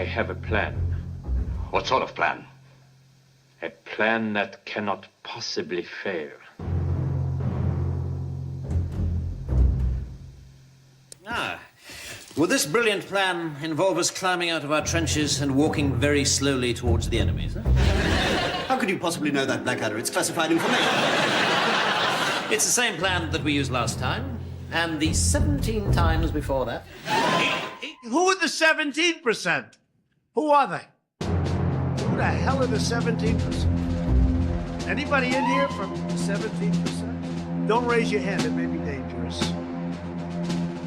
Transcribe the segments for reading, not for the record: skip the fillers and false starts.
have a plan. What sort of plan? A plan that cannot possibly fail. Would this brilliant plan involve us climbing out of our trenches and walking very slowly towards the enemy, sir? How could you possibly know that, Blackadder? It's classified information. It's the same plan that we used last time, and the 17 times before that. Who are the 17%? Who are they? Who the hell are the 17%? Anybody in here from 17%? Don't raise your hand, it may be dangerous.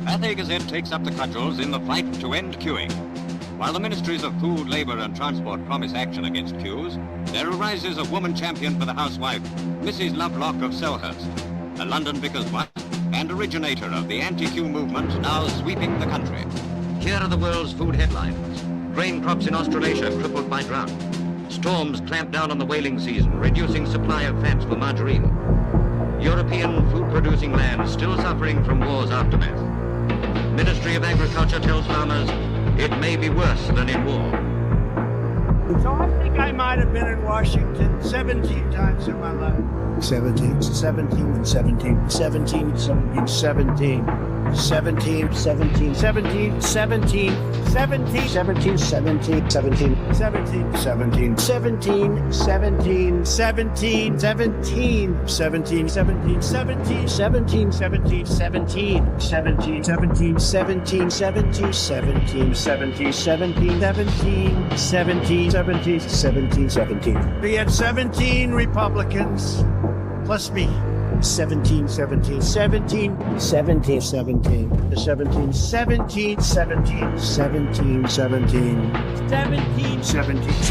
Cathay Gazette takes up the cudgels in the fight to end queuing. While the Ministries of Food, Labour and Transport promise action against queues, there arises a woman champion for the housewife, Mrs. Lovelock of Selhurst, a London vicar's wife and originator of the anti-queue movement now sweeping the country. Here are the world's food headlines. Grain crops in Australasia crippled by drought. Storms clamp down on the whaling season, reducing supply of fats for margarine. European food-producing lands still suffering from war's aftermath. Ministry of Agriculture tells farmers it may be worse than in war. So I think I might have been in Washington 17 times in my life. 17, 17, 17, 17, 17, 17. 17, 17, 17, 17, 17, 17, 17, 17, 17, 17, 17, 17, 17, 17, 17, 17, 17, 17, 17, 17, 17, 17, 17, 17, 17, 17, 17, 17, 17, 17, 17, 17. We had 17 Republicans plus me. 17, 17, 17, 17, 17, 17, 17, 17, 17, 17, 17, 17, 17, 17,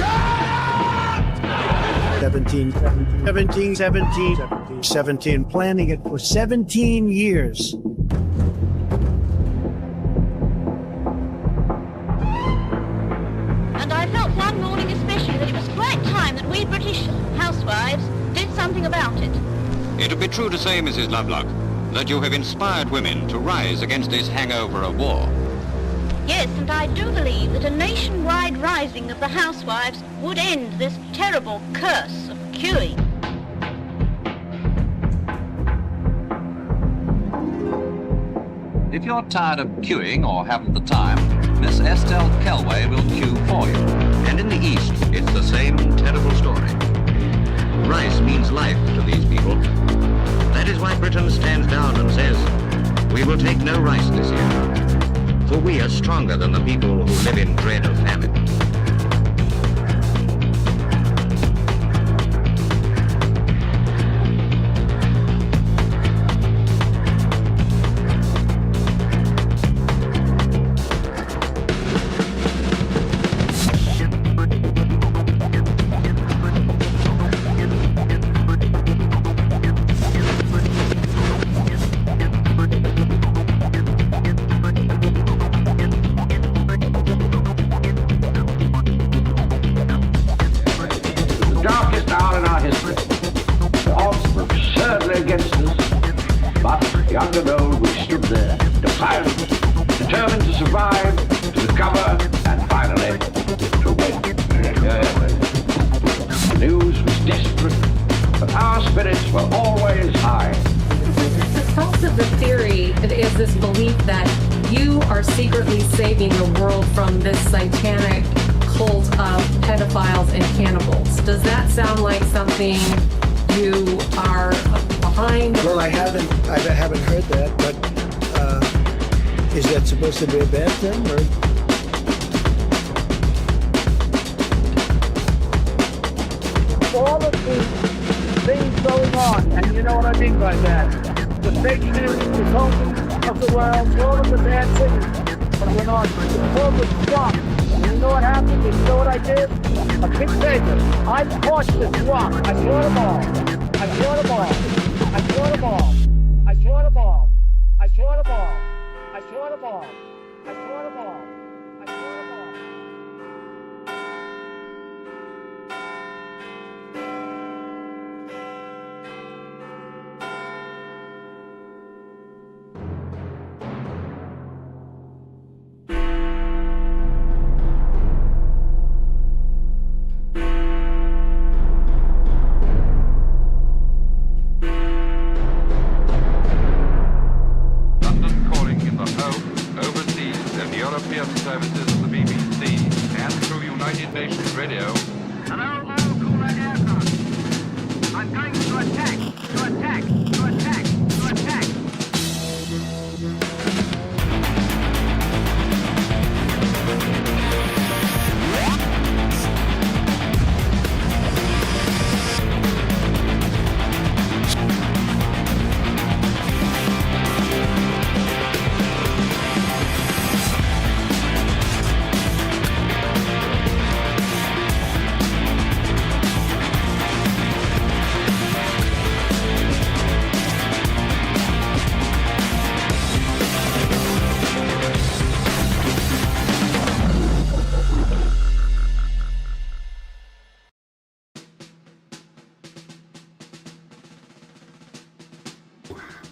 17, 17, planning it for 17 years. And I felt one morning especially that it was quite time that we British housewives did something about it. It would be true to say, Mrs. Lovelock, that you have inspired women to rise against this hangover of war. Yes, and I do believe that a nationwide rising of the housewives would end this terrible curse of queuing. If you're tired of queuing or haven't the time, Miss Estelle Kelway will queue for you. And in the East, it's the same terrible story. Rice means life to these people. That is why Britain stands down and says, we will take no rice this year, for we are stronger than the people who live in dread of famine. You are behind? Well, I haven't heard that, but is that supposed to be a bad thing, or? All of these things going on, and you know what I mean by that. The fake news, the COVID of the world, all of the bad things that went on. The world was stopped. And you know what happened? You know what I did? A big favor. I fought this rock. I fought them all. I fought them all. I fought them all. I fought them all. I fought them all. I fought them all. I fought them all. I fought them all.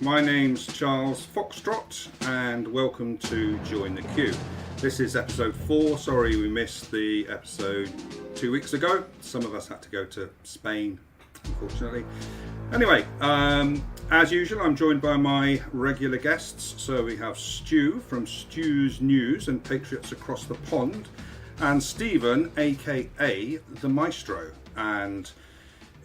My name's Charles Foxtrot, and welcome to Join the Queue. This is episode 4. Sorry we missed the episode 2 weeks ago. Some of us had to go to Spain, unfortunately. Anyway, as usual, I'm joined by my regular guests. So we have Stu from Stu's News and Patriots Across the Pond, and Stephen, aka the Maestro. And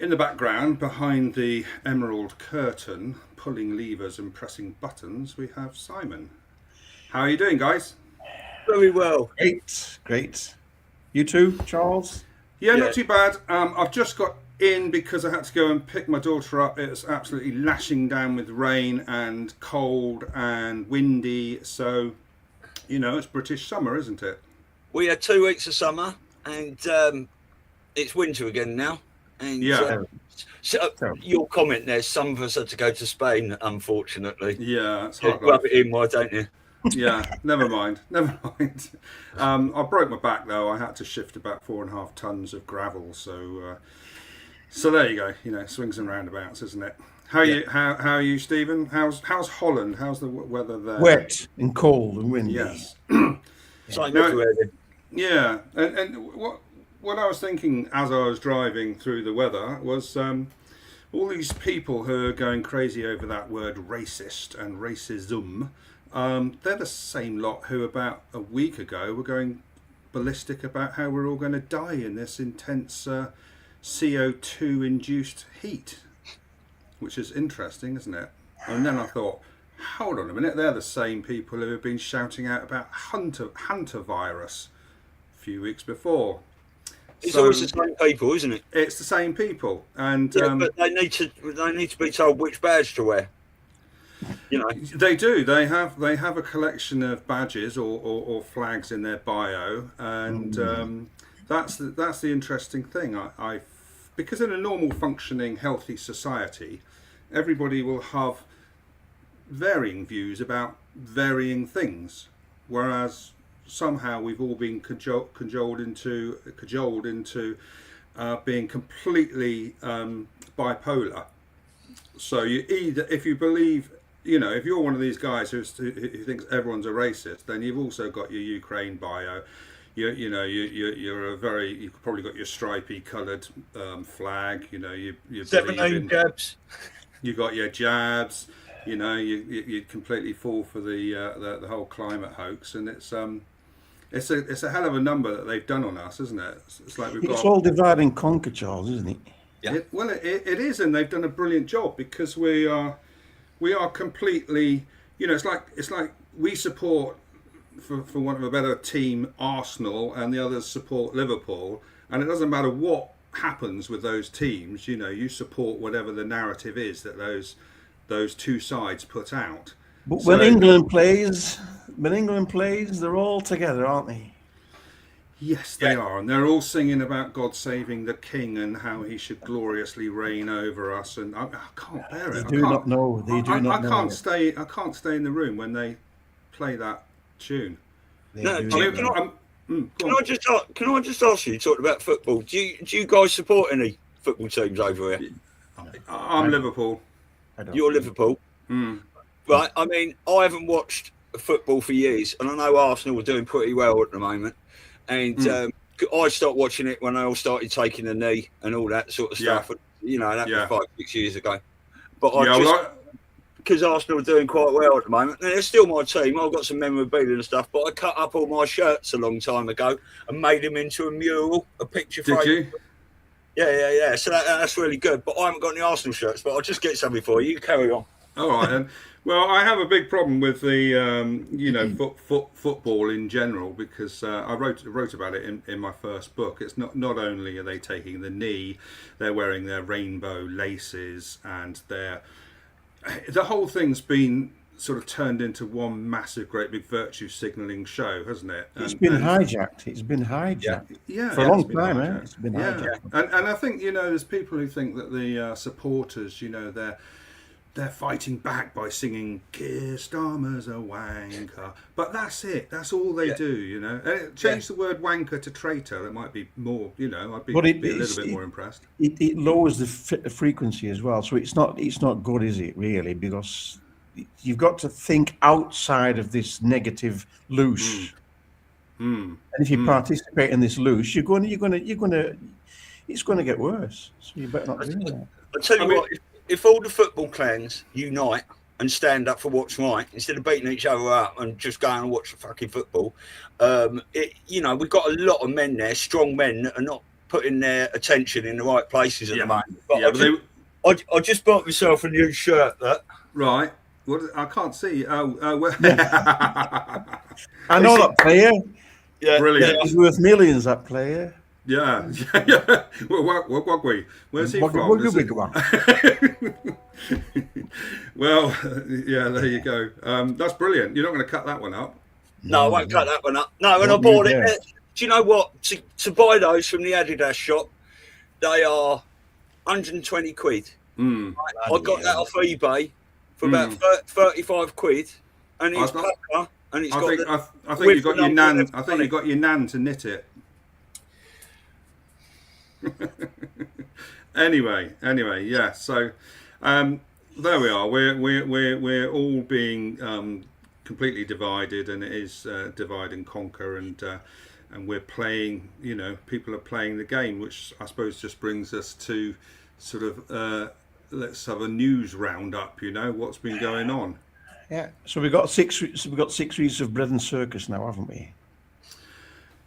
in the background, behind the emerald curtain, pulling levers and pressing buttons, we have Simon. How are you doing, guys? Very well. Great. You too, Charles? Yeah, not too bad. I've just got in because I had to go and pick my daughter up. It's absolutely lashing down with rain and cold and windy. So, you know, it's British summer, isn't it? We had 2 weeks of summer, and it's winter again now. And so your comment there, some of us had to go to Spain, unfortunately. Yeah, it's hard. Rub it in, why don't you? Yeah, never mind. I broke my back though. I had to shift about 4.5 tons of gravel. So there you go. You know, swings and roundabouts, isn't it? How are you, Stephen? How's Holland? How's the weather there? Wet and cold and windy. Yes. Yeah, and what I was thinking as I was driving through the weather was all these people who are going crazy over that word racist and racism. They're the same lot who about a week ago were going ballistic about how we're all going to die in this intense CO2 induced heat, which is interesting, isn't it? And then I thought, hold on a minute, they're the same people who have been shouting out about Hunter virus a few weeks before. It's always the same people, isn't it? It's the same people, and but they need to be told which badge to wear. You know, they do. They have a collection of badges or flags in their bio, and that's the interesting thing. I because in a normal functioning healthy society, everybody will have varying views about varying things, whereas somehow we've all been cajoled into being completely bipolar. So you either, if you believe, you know, if you're one of these guys who thinks everyone's a racist, then you've also got your Ukraine bio. You've probably got your stripy coloured flag. You know, you 17 jabs. You got your jabs. You know, you completely fall for the whole climate hoax, and it's a hell of a number that they've done on us, isn't it? It's like it's all divide and conquer, Charles, isn't it? Yeah. It is, and they've done a brilliant job because we are completely, you know, it's like we support, for want of a better team, Arsenal, and the others support Liverpool, and it doesn't matter what happens with those teams. You know, you support whatever the narrative is that those two sides put out. But when England plays, they're all together, aren't they? Yes, they are, and they're all singing about God saving the King and how he should gloriously reign over us. And I can't bear it. They do not know. I can't stay in the room when they play that tune. Can I just ask you? You talked about football. Do you guys support any football teams over here? I'm Liverpool. You're Liverpool, right? I mean, I haven't watched football for years, and I know Arsenal are doing pretty well at the moment. And I started watching it when they all started taking a knee and all that sort of stuff. You know, that was 5-6 years ago. But because Arsenal are doing quite well at the moment, and they're still my team. I've got some memorabilia and stuff, but I cut up all my shirts a long time ago and made them into a mural, a picture frame. Did you? Yeah. So that's really good. But I haven't got any Arsenal shirts, but I'll just get something for you. You carry on. All right, then. Well, I have a big problem with the football in general because I wrote about it in my first book. It's not only are they taking the knee, they're wearing their rainbow laces, and the whole thing's been sort of turned into one massive, great big virtue signalling show, hasn't it? It's been hijacked. Yeah, for a long time, It's been hijacked. And I think, you know, there's people who think that the supporters, you know, they're fighting back by singing "Keir Starmer's a wanker," but that's it. That's all they do, you know. Change the word wanker to traitor. It might be more, you know. I'd be a little bit more impressed. It lowers the frequency as well, so it's not good, is it? Really, because you've got to think outside of this negative loose. And if you participate in this loose, it's going to get worse. So you better not do that. I tell you what, if all the football clans unite and stand up for what's right instead of beating each other up and just going and watch the fucking football, we've got a lot of men there, strong men that are not putting their attention in the right places at the moment. But I just bought myself a new shirt. Right. What? I can't see. Well. I know that player. Yeah, brilliant. He's worth millions. That player. Yeah. Where's he from? Well, yeah, there you go. That's brilliant. You're not going to cut that one up. No, I won't cut that one up. No, and I bought it. Do you know what? To buy those from the Adidas shop, they are 120 quid. I got that off eBay for about 35 quid, and it's pucker, and it's I think you got your nan. I think you got your nan to knit it. Anyway, yeah. So there we are. We're all being completely divided, and it is divide and conquer, and we're playing. People are playing the game, which I suppose just brings us to sort of let's have a news roundup. What's been going on. Yeah. So we've got 6 weeks of bread and circus now, haven't we?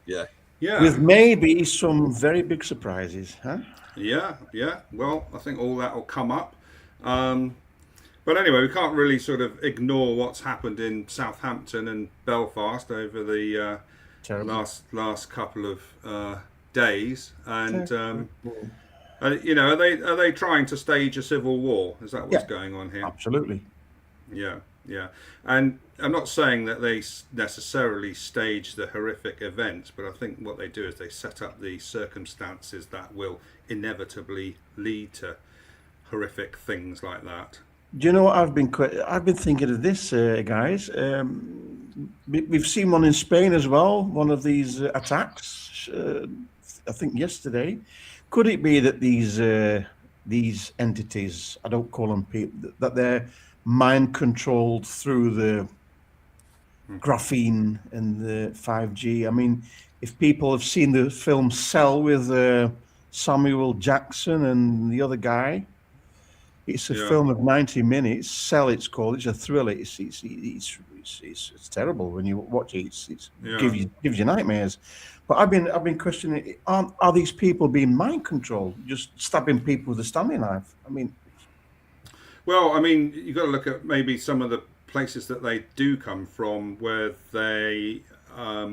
Yeah. Yeah. With maybe some very big surprises, huh? Yeah. Well, I think all that will come up. But anyway, we can't really sort of ignore what's happened in Southampton and Belfast over the last couple of days. And are they trying to stage a civil war? Is that what's going on here? Absolutely. Yeah. And I'm not saying that they necessarily stage the horrific events, but I think what they do is they set up the circumstances that will inevitably lead to horrific things like that. Do you know what I've been thinking of this, guys? We've seen one in Spain as well. One of these attacks, I think yesterday. Could it be that these entities, I don't call them people, that they're mind controlled through the graphene and the 5G? I mean, if people have seen the film Cell with Samuel Jackson and the other guy, it's a film of 90 minutes. Cell, it's called. It's a thriller. It's terrible when you watch it. It gives you nightmares. But I've been questioning: are these people being mind controlled, just stabbing people with a Stanley knife? I mean. Well, I mean, you've got to look at maybe some of the places that they do come from, where they are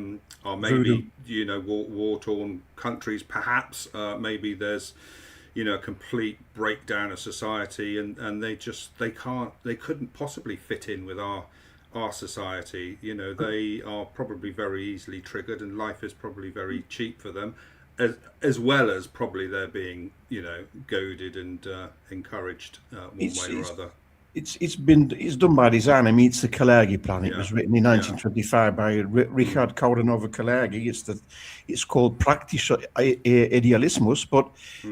maybe war-torn countries. Perhaps maybe there's a complete breakdown of society, and they couldn't possibly fit in with our society. They are probably very easily triggered, and life is probably very cheap for them. As well as probably they're being, goaded and encouraged one way or other. It's done by design. I mean, it's the Kalergi plan. It was written in 1925 by Richard Kaudenova Kalergi. It's called Praktischer Idealismus. But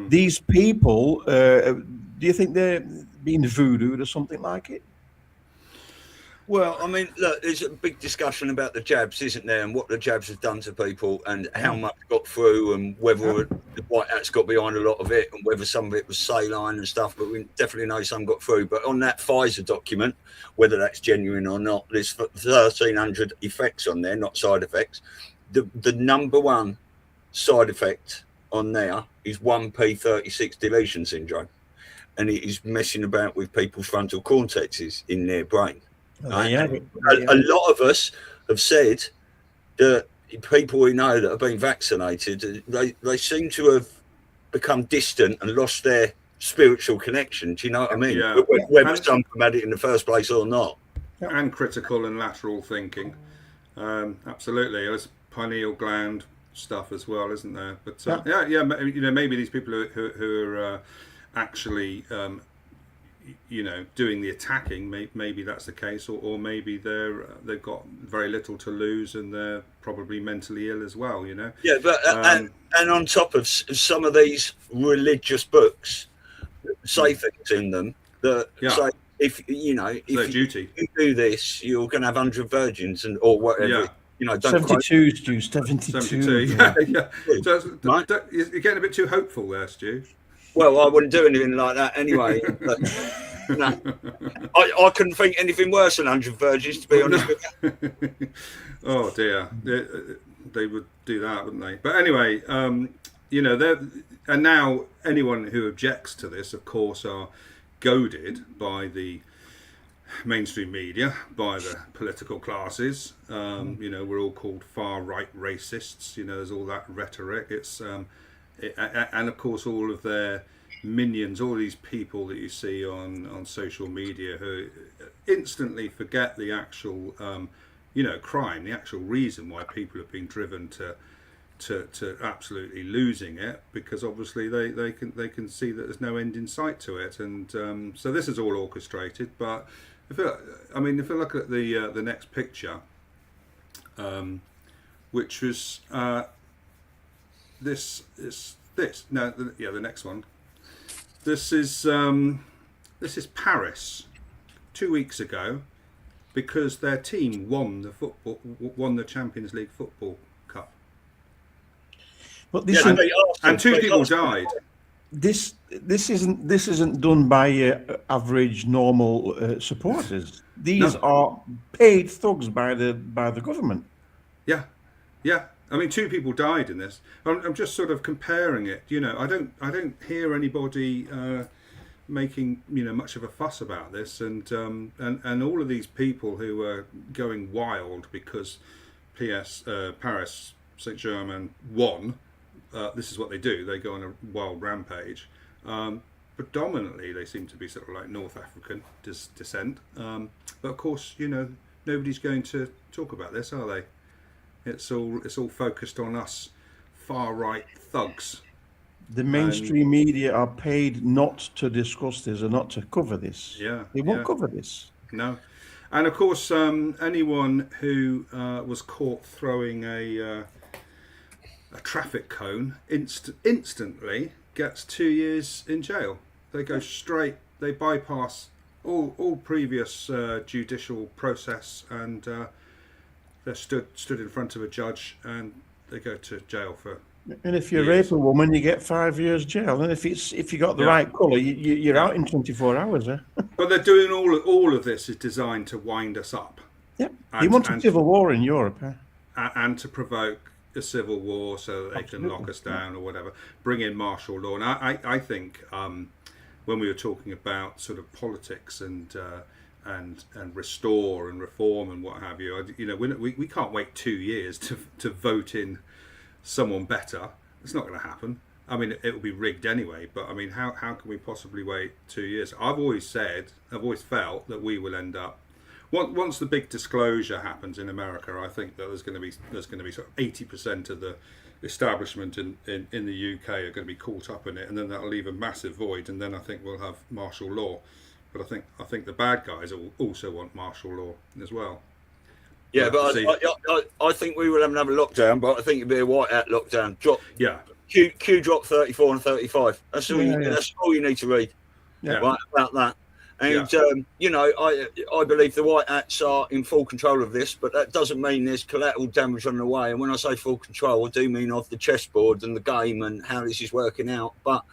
these people, do you think they're being voodooed or something like it? Well, I mean, look, there's a big discussion about the jabs, isn't there, and what the jabs have done to people and how much got through, and whether the White Hats got behind a lot of it, and whether some of it was saline and stuff, but we definitely know some got through. But on that Pfizer document, whether that's genuine or not, there's 1,300 effects on there, not side effects. The number one side effect on there is 1p36 deletion syndrome, and it is messing about with people's frontal cortexes in their brain. A lot of us have said that people we know that have been vaccinated, they seem to have become distant and lost their spiritual connection. Do you know what I mean? Whether some had it in the first place or not. And critical and lateral thinking. Absolutely. There's pineal gland stuff as well, isn't there? But maybe these people who are actually doing the attacking, maybe that's the case, or maybe they've got very little to lose and they're probably mentally ill as well. Yeah, but and on top of some of these religious books say things in them that say if you know, if their duty. you do this, you're going to have 100 virgins or whatever. Yeah. You know, don't 72, Stu. 72. 72. Yeah. So, you're getting a bit too hopeful there, Stu. Well, I wouldn't do anything like that anyway. But, no. I couldn't think anything worse than 100 virgins, to be honest with you. Oh dear, they would do that, wouldn't they? But anyway, you know, and now anyone who objects to this, of course, are goaded by the mainstream media, by the political classes. You know, we're all called far-right racists. You know, there's all that rhetoric. It's and of course all of their minions, all these people that you see on social media who instantly forget the actual you know, crime, the actual reason why people have been driven to absolutely losing it, because obviously they can see that there's no end in sight to it, and so this is all orchestrated. But if you look at the next picture, which was the next one. This is Paris 2 weeks ago, because their team won the Champions League football cup. But this and two people died. This isn't done by average normal supporters. These are paid thugs by the government. Yeah. I mean, two people died in this. I'm just sort of comparing it. You know, I don't hear anybody making, you know, much of a fuss about this, and all of these people who are going wild because Paris Saint-Germain won. This is what they do. They go on a wild rampage. Predominantly, they seem to be sort of like North African descent. But of course, you know, nobody's going to talk about this, are they? It's all focused on us far-right thugs. The mainstream media are paid not to discuss this or not to cover this. Yeah, they won't cover this. No, and of course, anyone who was caught throwing a traffic cone instantly gets 2 years in jail. They go straight. They bypass all previous judicial process, and they're stood in front of a judge, and they go to jail for. And if you rape a woman, you get 5 years jail. And if you got the right colour, you're out in 24 hours. But they're doing all of this is designed to wind us up. Yeah, you want a civil war in Europe, and to provoke a civil war so that they can lock us down or whatever. Bring in martial law. And I think when we were talking about sort of politics and restore and reform and what have you, you know, we can't wait 2 years to vote in someone better. It's not going to happen. I mean, it will be rigged anyway, but I mean, how can we possibly wait 2 years? I've always felt that we will end up, once the big disclosure happens in America, I think that there's going to be sort of 80% of the establishment in the UK are going to be caught up in it, and then that'll leave a massive void, and then I think we'll have martial law. But I think the bad guys also want martial law as well. Yeah, but I think we will have another lockdown, but I think it'll be a whiteout lockdown. Q drop 34 and 35. That's all. That's all you need to read. Yeah. Right about that. And you know, I believe the White Hats are in full control of this, but that doesn't mean there's collateral damage on the way. And when I say full control, I do mean of the chessboard and the game and how this is working out. But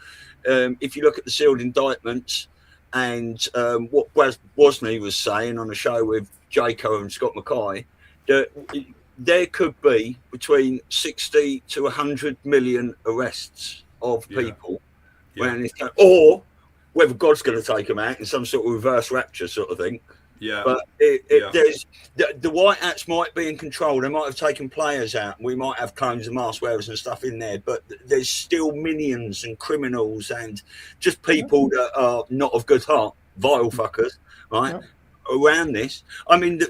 if you look at the sealed indictments and what Wozni was saying on a show with Jaco and Scott Mackay, that there could be between 60 to 100 million arrests of people around this country, or whether God's going to take them out in some sort of reverse rapture sort of thing. Yeah. But there's the White Hats might be in control. They might have taken players out. We might have clones and mask wearers and stuff in there, but there's still minions and criminals and just people that are not of good heart, vile fuckers, right? Around this. I mean,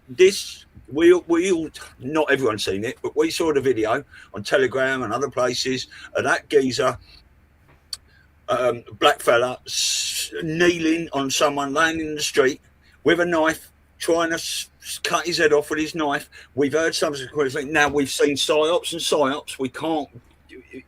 this we all, not everyone's seen it, but we saw the video on Telegram and other places of that geezer, black fella, kneeling on someone laying in the street with a knife, trying to cut his head off with his knife. We've heard some things. Now we've seen psyops and psyops. We can't.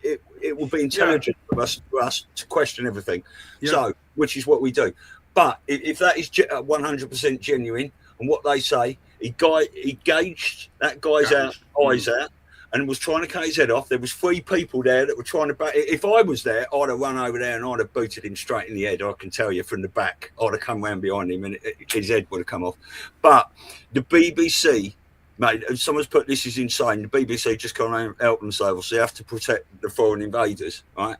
It will be intelligent for us to question everything. So, which is what we do. But if that is 100% genuine, and what they say, he gauged that guy's eyes out and was trying to cut his head off. There was 3 people there that were trying to. If I was there, I'd have run over there and I'd have booted him straight in the head. I can tell you from the back. I'd have come round behind him and his head would have come off. But the BBC, mate, someone's put this is insane. The BBC just can't help themselves. They have to protect the foreign invaders, right?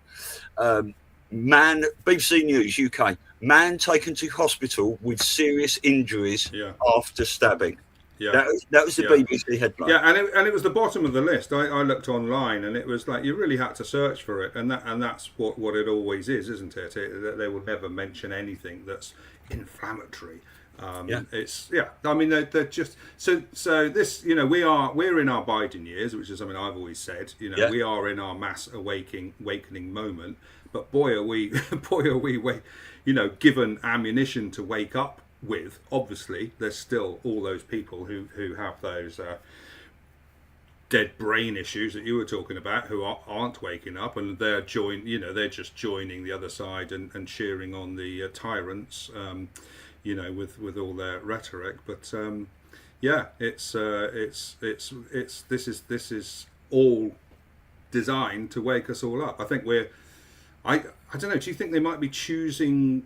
BBC News UK. Man taken to hospital with serious injuries after stabbing. Yeah, that was the BBC headline. Yeah, and it was the bottom of the list. I looked online, and it was like you really had to search for it, and that's what it always is, isn't it? They will never mention anything that's inflammatory. It's I mean they're just so this, you know, we're in our Biden years, which is something I've always said. You know, we are in our mass awakening moment, but boy are we you know, given ammunition to wake up with. Obviously there's still all those people who have those dead brain issues that you were talking about, who aren't waking up, and they're just joining the other side and cheering on the tyrants, you know, with all their rhetoric. But this is all designed to wake us all up. I think I don't know. Do you think they might be choosing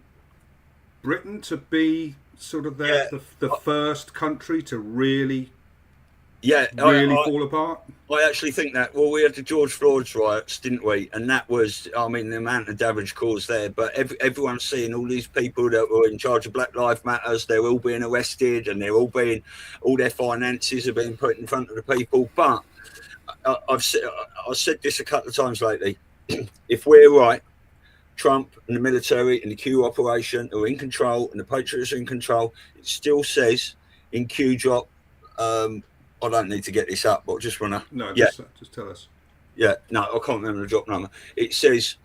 Britain to be sort of the first country to really fall apart? I actually think that. Well, we had the George Floyd riots, didn't we? And that was, I mean, the amount of damage caused there. But everyone's seeing all these people that were in charge of Black Lives Matters. They're all being arrested, and all their finances are being put in front of the people. But I've said this a couple of times lately. If we're right, Trump and the military and the Q operation are in control, and the Patriots are in control, it still says in Q drop, I don't need to get this up, but I just want to... just tell us. Yeah, no, I can't remember the drop number. It says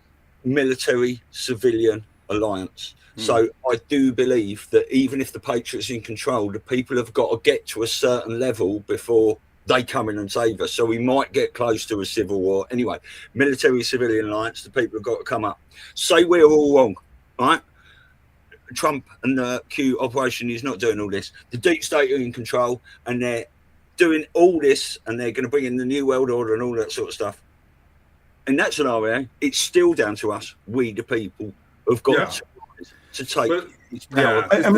military-civilian alliance. So I do believe that even if the Patriots are in control, the people have got to get to a certain level before they come in and save us. So we might get close to a civil war. Anyway, military-civilian alliance, the people have got to come up. Say we're all wrong, right? Trump and the Q operation is not doing all this. The deep state are in control, and they're doing all this, and they're going to bring in the New World Order and all that sort of stuff. In that scenario, it's still down to us. We, the people, have got to take its power. I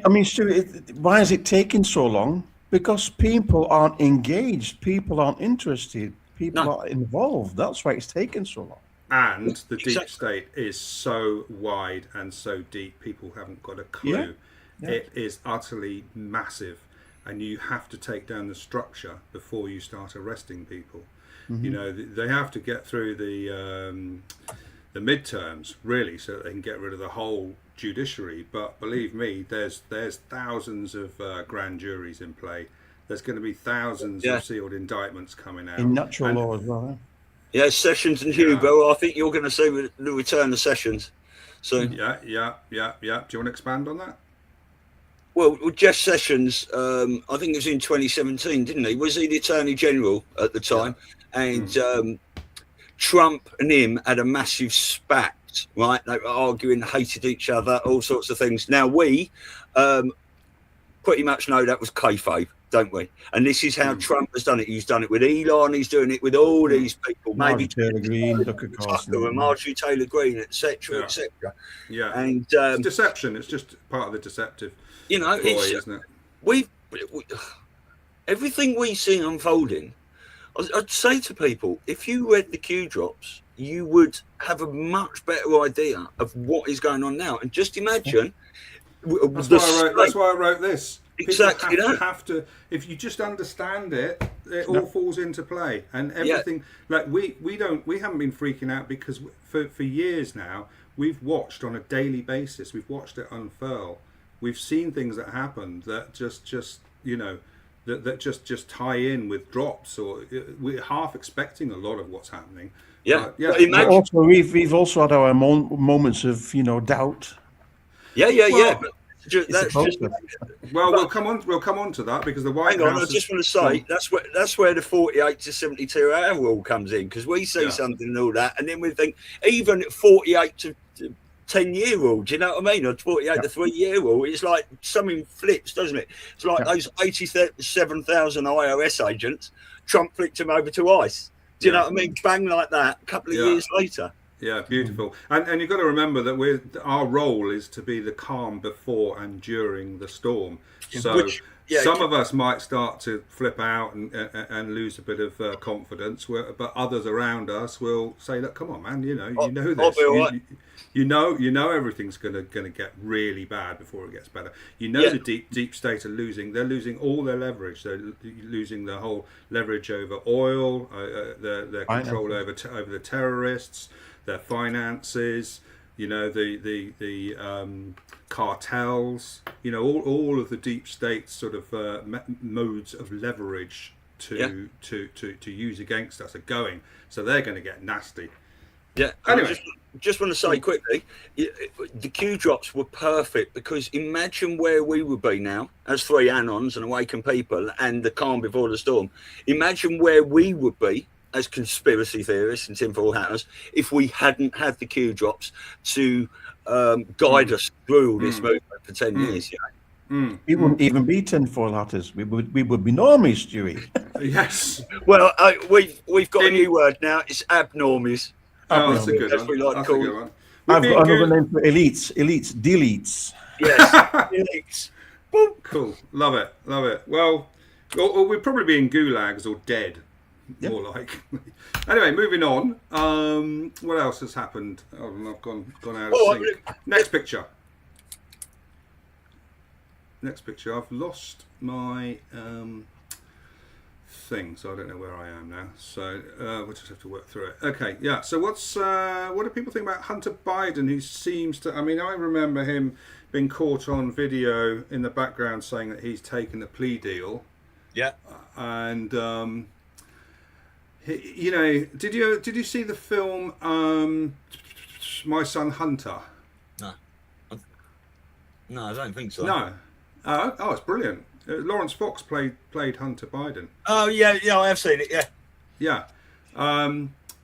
mean, Stu, why is it taking so long? Because people aren't engaged, people aren't interested, people aren't involved. That's why it's taken so long. And the deep state is so wide and so deep, people haven't got a clue. It is utterly massive, and you have to take down the structure before you start arresting people. You know, they have to get through the midterms, really, so that they can get rid of the whole judiciary. But believe me, there's thousands of grand juries in play. There's going to be thousands of sealed indictments coming out in natural law as well. Yeah, Sessions and Hugo. I think you're going to see the return of Sessions. So yeah. Do you want to expand on that? Well, Jeff Sessions, I think it was in 2017, didn't he? Was he the Attorney General at the time? And Trump and him had a massive spat. Right, they were arguing, hated each other, all sorts of things. Now we pretty much know that was kayfabe, don't we? And this is how Trump has done it. He's done it with Elon. He's doing it with all these people. Maybe Taylor Greene, Tucker Marjorie Taylor Greene, etc., etc. Yeah, and it's deception. It's just part of the deceptive. You know, isn't it? We everything we see unfolding. I'd say to people, if you read the Q drops, you would have a much better idea of what is going on now. And just imagine. That's why I wrote this. Exactly. People have to, if you just understand it, it all falls into play. And everything, like we haven't been freaking out because for years now, we've watched on a daily basis, we've watched it unfurl. We've seen things that happen that just you know, that just tie in with drops, or we're half expecting a lot of what's happening. But also, we've also had our moments of, you know, doubt. Well, we'll come on to that, because the White House. I just want to say that's where the 48 to 72 hour rule comes in, because we see something and all that, and then we think even at 48 to 10-year rule. Do you know what I mean? Or 48 the 3-year rule. It's like something flips, doesn't it? It's like those 87,000 IRS agents. Trump flicked them over to ICE. Do you know what I mean? Bang like that. A couple of years later. Yeah, beautiful. And you've got to remember that our role is to be the calm before and during the storm. So some of us might start to flip out and lose a bit of confidence, but others around us will say, "Look, come on, man, you know this. I'll be all right." You know everything's gonna get really bad before it gets better. You know the deep state are losing. They're losing all their leverage. They're losing the whole leverage over oil, their control over the terrorists, their finances. You know the cartels. You know all of the deep state sort of modes of leverage to use against us are going. So they're going to get nasty. Yeah. Anyway. Just want to say quickly, the Q drops were perfect because imagine where we would be now as three Anons and awakened people and the calm before the storm. Imagine where we would be as conspiracy theorists and tinfoil hatters if we hadn't had the Q drops to guide us through all this movement for 10 years. You know? We wouldn't even be tinfoil hatters. We would be normies, Stewie. Yes. Well, we've got a new word now. It's abnormies. Oh, that's a good one. That's a good one. I've got another name for elites. Deletes. Yes, deletes. Cool. Love it. Well, we'd probably be in gulags or dead, more like. Anyway, moving on. What else has happened? Oh, I've gone out of sync. Next picture. I've lost my thing, so I don't know where I am now. So we'll just have to work through it. Okay, yeah. So what do people think about Hunter Biden, who seems to? I mean, I remember him being caught on video in the background saying that he's taken a plea deal. Yeah. And you know, did you see the film My Son Hunter? No, I don't think so. No. Oh, it's brilliant. Lawrence Fox played Hunter Biden. Oh yeah, I have seen it. Yeah.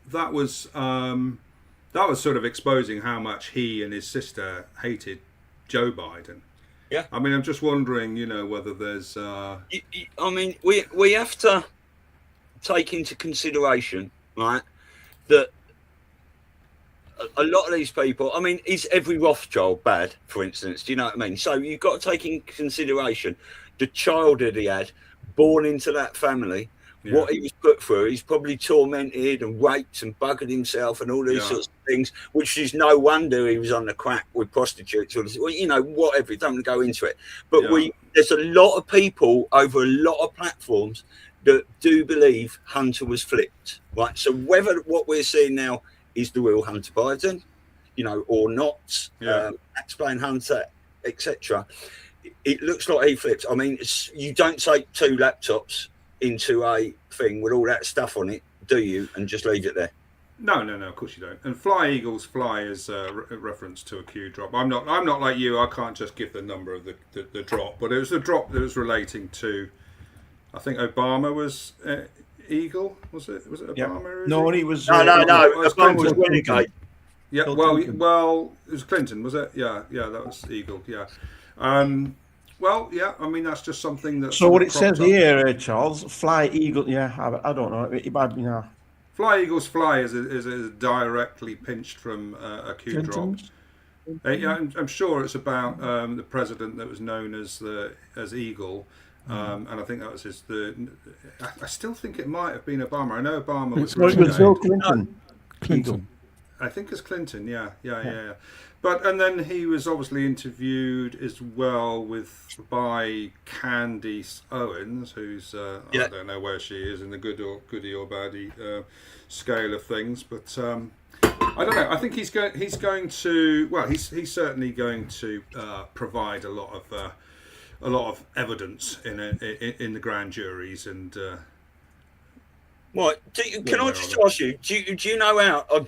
That was sort of exposing how much he and his sister hated Joe Biden. Yeah. I mean, I'm just wondering, you know, whether there's. I mean, we have to take into consideration, right, that a lot of these people. I mean, is every Rothschild bad, for instance? Do you know what I mean? So you've got to take into consideration the child that he had, born into that family, what he was put through. He's probably tormented and raped and buggered himself and all these sorts of things, which is no wonder he was on the crack with prostitutes or, you know, whatever. Don't want to go into it. But there's a lot of people over a lot of platforms that do believe Hunter was flipped, right? So whether what we're seeing now is the real Hunter Biden, you know, or not, explain Hunter, etc. It looks like he flipped. I mean, you don't take two laptops into a thing with all that stuff on it, do you? And just leave it there. No, of course you don't. And Fly Eagles Fly is a reference to a Q drop. I'm not like you. I can't just give the number of the drop, but it was a drop that was relating to. I think Obama was Eagle. Was it Obama? No, he was. No. Obama was Renegade. Yeah. Well, it was Clinton, was it? Yeah. That was Eagle. Yeah. Well, yeah. I mean, that's just something that. So what it says here, Charles, Fly Eagle. Yeah, I don't know. It might be now. Fly Eagles Fly is directly pinched from a Q drop. Yeah, I'm sure it's about the president that was known as Eagle, and I think that was I still think it might have been Obama. I know Obama was. It was Bill Clinton. Clinton. I think it's Clinton. Yeah. But and then he was obviously interviewed as well by Candace Owens, who's I don't know where she is in the goodie or baddie scale of things, but I don't know. I think he's going to. Well, he's certainly going to provide a lot of evidence in the grand juries and. Right? Can I just ask you? Do you know how?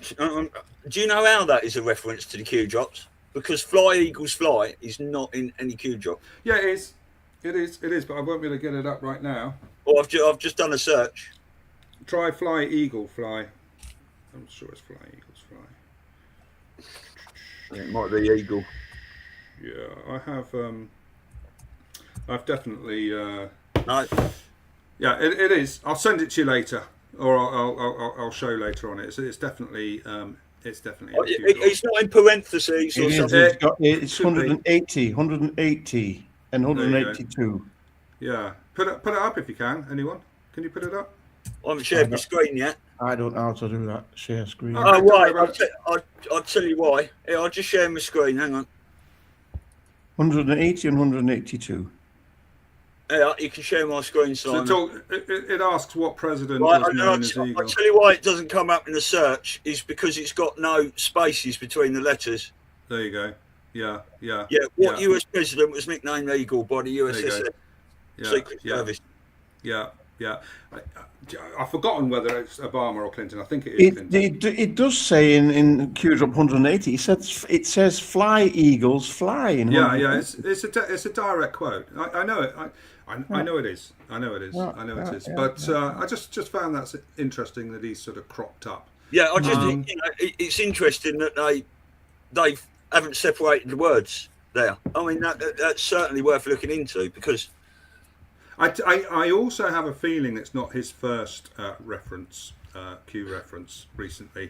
Do you know how that is a reference to the Q drops? Because Fly Eagles Fly is not in any Q drop. Yeah, it is. It is. But I won't be able to get it up right now. Oh, I've just done a search. Try Fly Eagle Fly. I'm sure it's Fly Eagles Fly. It might be eagle. Yeah, I've definitely. No. Yeah, it is. I'll send it to you later, or I'll show later on it. It's definitely. It's definitely. It's not in parentheses or something. It's 180, 180, and 182. Yeah, put it up if you can. Anyone? Can you put it up? I haven't shared my screen yet. I don't know how to do that. Share screen. Oh, right. I'll tell you why. Yeah, I'll just share my screen. Hang on. 180 and 182. Yeah, you can share my screen, Simon. So it asks what president was known as Eagle. I'll tell you why it doesn't come up in the search is because it's got no spaces between the letters. There you go. Yeah. Yeah, what US president was nicknamed Eagle by the USS Secret Service? Yeah. I've forgotten whether it's Obama or Clinton. I think it is Clinton. It does say in Q Drop 180. It says "Fly Eagles, fly." Yeah. It's a direct quote. I know it. I know it is. I know it is. But I just found that interesting that he's sort of cropped up. Yeah, I just it's interesting that they haven't separated the words there. I mean that's certainly worth looking into because. I also have a feeling it's not his first Q reference recently.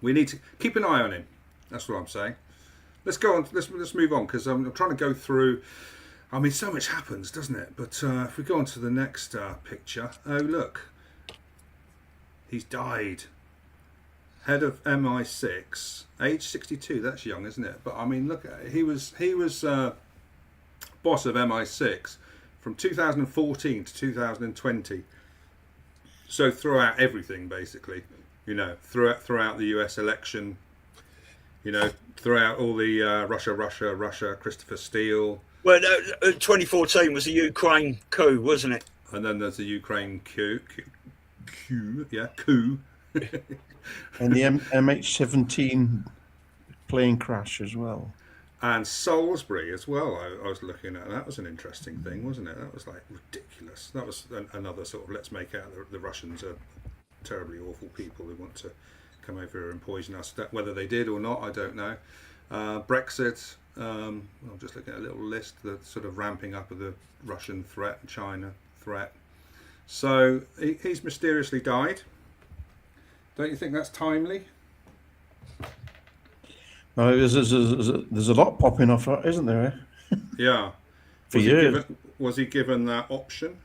We need to keep an eye on him. That's what I'm saying. Let's go on. Let's move on because I'm trying to go through. I mean, so much happens, doesn't it? But if we go on to the next picture, oh look, he's died. Head of MI6, age 62. That's young, isn't it? But I mean, look, he was boss of MI6. From 2014 to 2020, so throughout everything, basically, throughout the US election, throughout all the Russia, Christopher Steele. Well, 2014 was the Ukraine coup, wasn't it? And then there's the Ukraine coup. And the MH17 plane crash as well. And Salisbury as well. I was looking at that. Was an interesting thing, wasn't it? That was like ridiculous. That was another sort of let's make out the Russians are terribly awful people who want to come over here and poison us. Whether they did or not, I don't know. Brexit. I'm just looking at a little list. The sort of ramping up of the Russian threat, China threat. So he's mysteriously died. Don't you think that's timely? No, there's a lot popping off, isn't there? Yeah. For years. Was he given that option?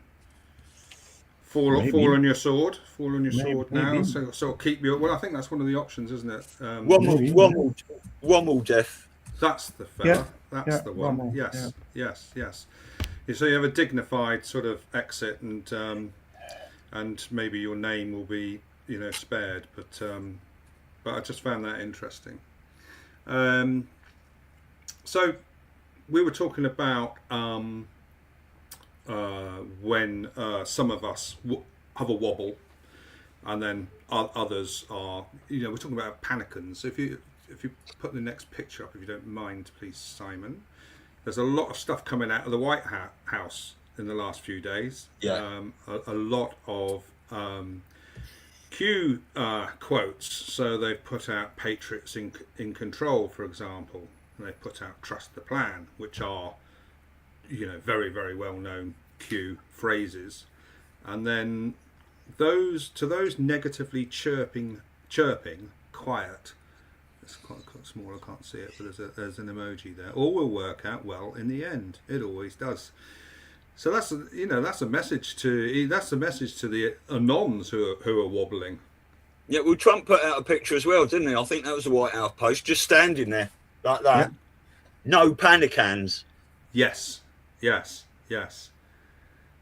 Fall on your sword. Fall on your sword now. So keep your. Well, I think that's one of the options, isn't it? Rommel death. That's the fella. That's the one. Rommel. Yes. So you have a dignified sort of exit, and maybe your name will be spared. But I just found that interesting. So we were talking about when some of us have a wobble, and then others are. We're talking about panicans. If you put the next picture up, if you don't mind, please, Simon. There's a lot of stuff coming out of the White House in the last few days. Yeah. A lot of. Q quotes. So they've put out Patriots in Control, for example. And they've put out Trust the Plan, which are, very, very well known Q phrases. And then those negatively chirping, quiet. It's quite small, I can't see it, but there's an emoji there. All will work out well in the end. It always does. So that's a message to the anons who are wobbling. Yeah, well, Trump put out a picture as well, didn't he? I think that was the White House post, just standing there like that. Yeah. No panic hands. Yes.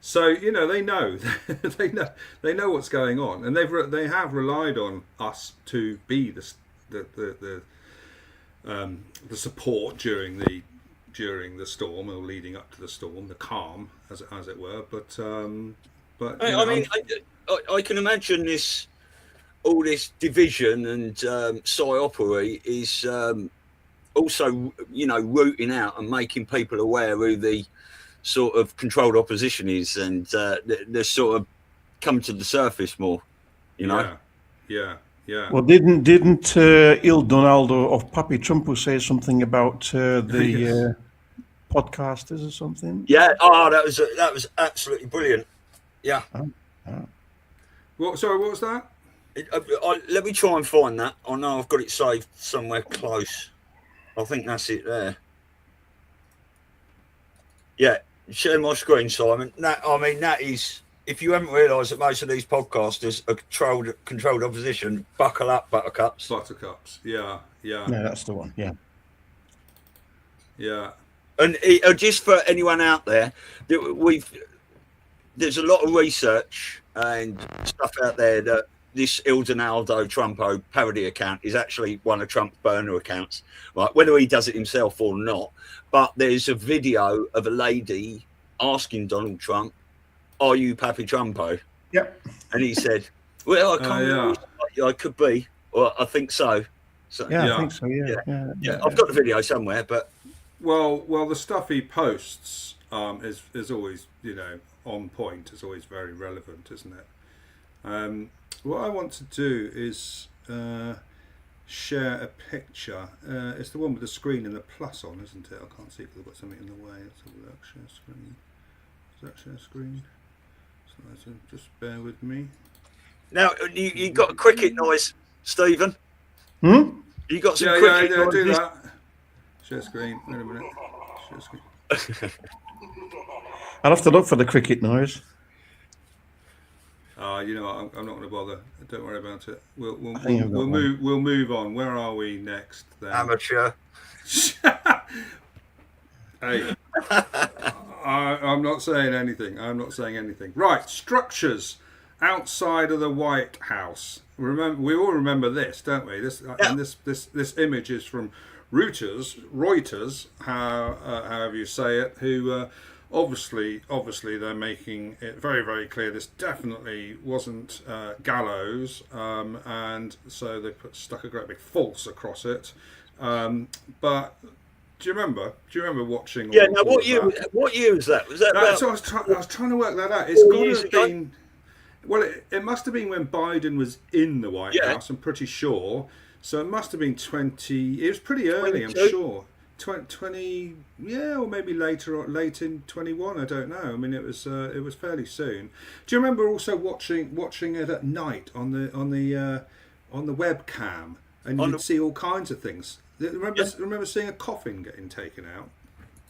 So they know they know what's going on, and they have relied on us to be the support during the storm or leading up to the storm, the calm, as it were. But I can imagine all this division and psyopery is also rooting out and making people aware who the sort of controlled opposition is, and they're sort of come to the surface more. Yeah. Yeah. Well, didn't Il Donaldo of Papi Trumpo say something about the podcasters or something? Yeah. Oh, that was absolutely brilliant. Yeah. What? Sorry, what was that? Let me try and find that. I know I've got it saved somewhere close. I think that's it there. Yeah, share my screen, Simon. That is. If you haven't realised that most of these podcasters are controlled opposition, buckle up, buttercups. Buttercups. Yeah. Yeah, that's the one. Yeah. Yeah. And just for anyone out there, there's a lot of research and stuff out there that this Il Donaldo Trumpo parody account is actually one of Trump's burner accounts, right? Whether he does it himself or not. But there's a video of a lady asking Donald Trump, "Are you Papi Trumpo?" Yep. And he said, "Well, I can't remember. I could be, or I think so." I think so. Yeah. I've got the video somewhere, but well, the stuff he posts is always, on point. It's always very relevant, isn't it? What I want to do is share a picture. It's the one with the screen and the plus on, isn't it? I can't see because I've got something in the way. Let's have a look. Share screen. Is that share screen? So just bear with me. Now you got a cricket noise, Stephen. You got some cricket noise. Do that. Share screen. Wait a minute. Share screen. I'll have to look for the cricket noise. I'm not going to bother. Don't worry about it. We'll move on. Where are we next then? Amateur. Hey, I'm not saying anything. Right, structures outside of the White House. We all remember this, don't we? And this image is from Reuters, however you say it, who obviously they're making it very, very clear this definitely wasn't gallows, and so they stuck a great big false across it. But do you remember watching? Yeah. Now, what year was that? Was that? So I was trying to work that out. It's got to have been. Well, it must have been when Biden was in the White House. I'm pretty sure. So it must have been 20. It was pretty early, 22? I'm sure. 20, or maybe late in 21. I don't know. I mean, it was fairly soon. Do you remember also watching it at night on the webcam, and you'd see all kinds of things? Remember seeing a coffin getting taken out?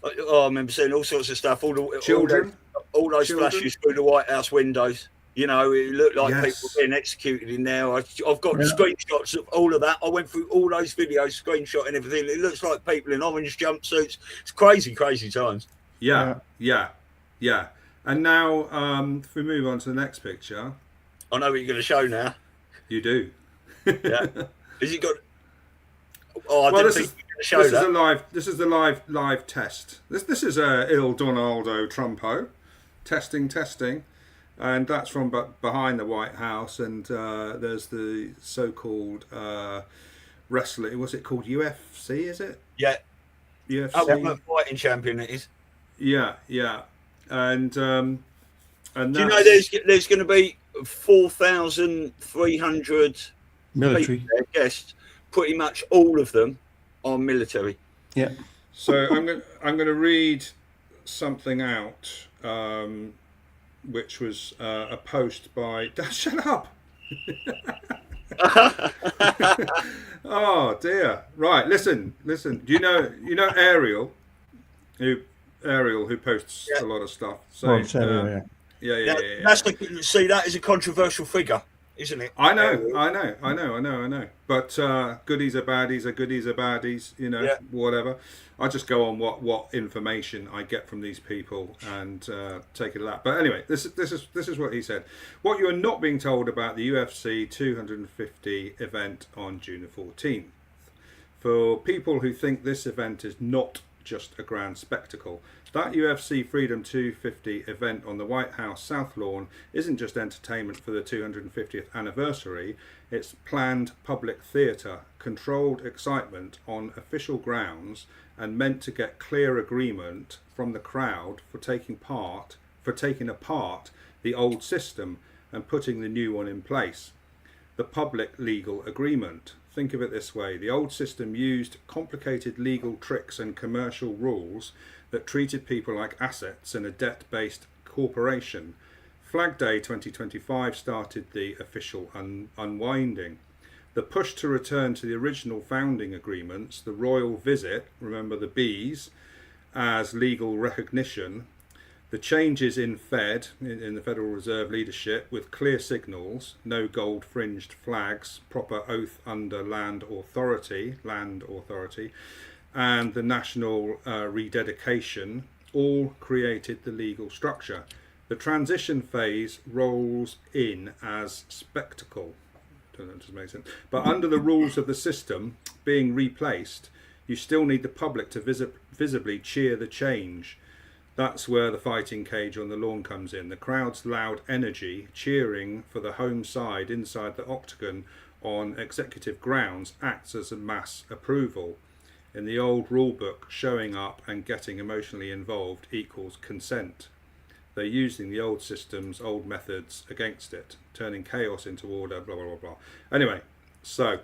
Oh, I remember seeing all sorts of stuff. All those children. flashes through the White House windows. It looked like people being executed in there. I've got screenshots of all of that. I went through all those videos, screenshotting everything. It looks like people in orange jumpsuits. It's crazy, crazy times. Yeah. And now, if we move on to the next picture. I know what you're going to show now. You do. Yeah. Has it got... Oh, I didn't think you were going to show that. This is the live test. This is Il Donaldo Trumpo. Testing. And that's from behind the White House, and there's the so-called wrestling. What's it called? UFC, is it? Yeah. UFC. Ultimate Fighting Champion, it is. Yeah. And do you know there's going to be 4,300 military people there, guests. Pretty much all of them are military. Yeah. So I'm going to read something out. Which was a post by... Shut up! Oh dear! Right, listen. Do you know Ariel, who posts a lot of stuff? So yeah. See, that is a controversial figure, isn't it? I know. But goodies are baddies. Whatever. I just go on what information I get from these people and take it at that. But anyway, this is what he said. What you are not being told about the UFC 250 event on June the 14th. For people who think this event is not just a grand spectacle, that UFC Freedom 250 event on the White House South Lawn isn't just entertainment for the 250th anniversary. It's planned public theatre, controlled excitement on official grounds, and meant to get clear agreement from the crowd for taking apart the old system and putting the new one in place. the public legal agreement. Think of it this way: the old system used complicated legal tricks and commercial rules that treated people like assets in a debt-based corporation. Flag Day 2025 started the official unwinding. The push to return to the original founding agreements, the royal visit, remember the bees, as legal recognition, the changes in Fed, in the Federal Reserve leadership, with clear signals, no gold fringed flags, proper oath under land authority, and the national rededication, all created the legal structure. The transition phase rolls in as spectacle. Don't know if this makes sense. But under the rules of the system being replaced, you still need the public to visibly cheer the change. That's where the fighting cage on the lawn comes in. The crowd's loud energy cheering for the home side inside the octagon on executive grounds acts as a mass approval. In the old rule book, showing up and getting emotionally involved equals consent. They're using the old systems, old methods against it, turning chaos into order, blah, blah, blah, blah. Anyway, so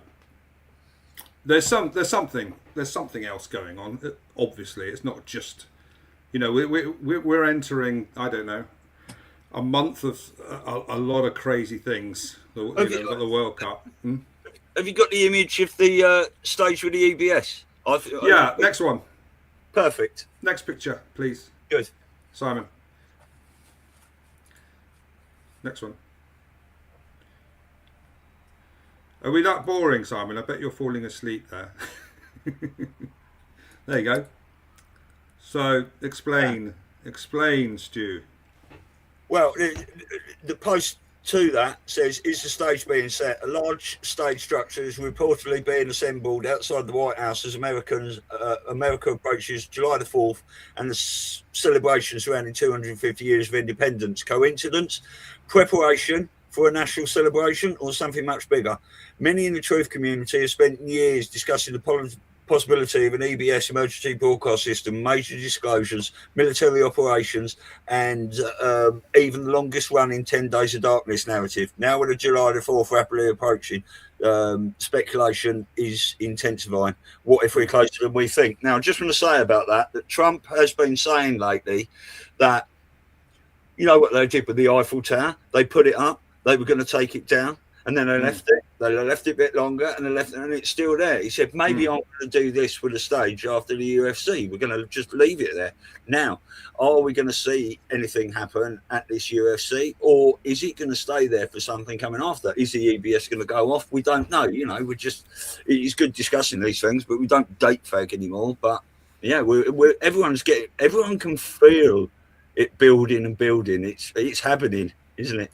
there's something else going on. Obviously, it's not just, you know, we're entering, I don't know, a month of a lot of crazy things. We've got the World Cup. Have you got the image of the stage with the EBS? Yeah, next one. Perfect. Next picture, please. Good. Simon. Next one. Are we that boring, Simon? I bet you're falling asleep there. There you go. So, explain, Stu. Well, the post to that says, is the stage being set? A large stage structure is reportedly being assembled outside the White House as America approaches July the 4th and the celebration surrounding 250 years of independence. Coincidence? Preparation for a national celebration, or something much bigger? Many in the truth community have spent years discussing the possibility of an EBS emergency broadcast system, major disclosures, military operations, and even the longest running 10 Days of Darkness narrative. Now with the July the 4th rapidly approaching, speculation is intensifying. What if we're closer than we think? Now, I just want to say about that Trump has been saying lately that, you know what they did with the Eiffel Tower? They put it up, they were going to take it down, and then they left it. They left it a bit longer, and they left it, and it's still there. He said, maybe I'm going to do this with the stage after the UFC. We're going to just leave it there. Now, are we going to see anything happen at this UFC, or is it going to stay there for something coming after? Is the EBS going to go off? We don't know. You know, it's good discussing these things, but we don't date fake anymore. But yeah, everyone can feel it building and building. It's happening, isn't it?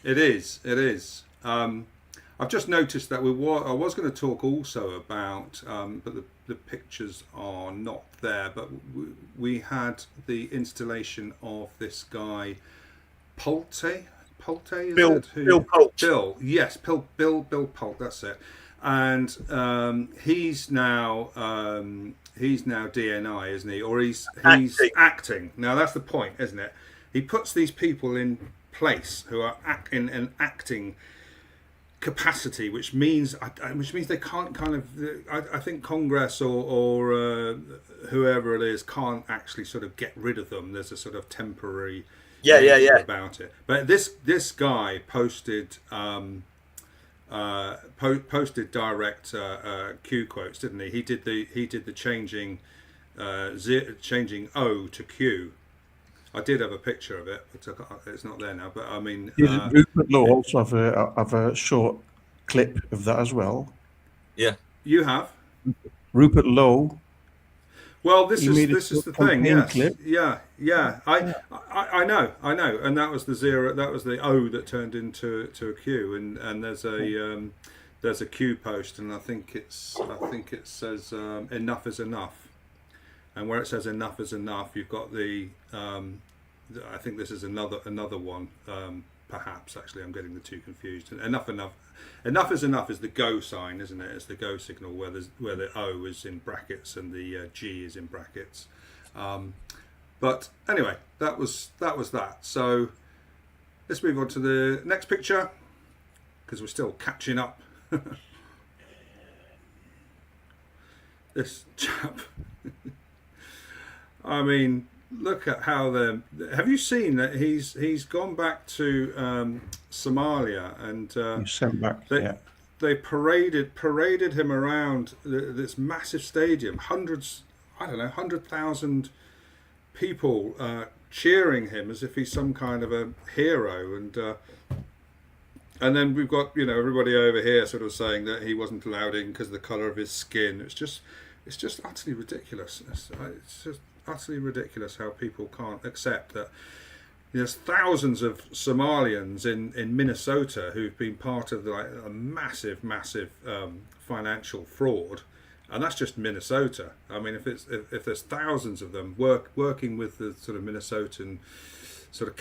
It is. I've just noticed that I was going to talk also about, but the pictures are not there, but we had the installation of this guy, Pulte, Bill Pulte. Bill, yes, Bill Pulte, that's it. And he's now DNI, isn't he? Or he's acting. Now that's the point, isn't it? He puts these people in place who are in an acting capacity, which means they can't kind of. I think Congress or whoever it is can't actually sort of get rid of them. There's a sort of temporary about it. But this guy posted posted direct Q quotes, didn't he? He did the changing O to Q. I did have a picture of it, but it's not there now. But I mean, Rupert Lowe also have a short clip of that as well. Yeah, you have Rupert Lowe. Well, this is the thing. Yes, clip. Yeah. I know, and that was the zero. That was the O that turned into a Q, and there's a Q post, and I think it says enough is enough. And where it says enough is enough, you've got the I think this is another one. Perhaps actually, I'm getting the two confused. Enough is enough is the go sign, isn't it? It's the go signal where the O is in brackets and the G is in brackets. But anyway, that was that. So let's move on to the next picture. because we're still catching up. This chap. I mean, look at how they're. Have you seen that he's gone back to Somalia and sent back? They paraded him around this massive stadium, hundreds, 100,000 people cheering him as if he's some kind of a hero, and then we've got everybody over here sort of saying that he wasn't allowed in because of the colour of his skin. It's just utterly ridiculous. It's just utterly ridiculous how people can't accept that. There's thousands of Somalians in Minnesota who've been part of a massive financial fraud, and that's just Minnesota. I mean, if there's thousands of them working with the sort of Minnesotan sort of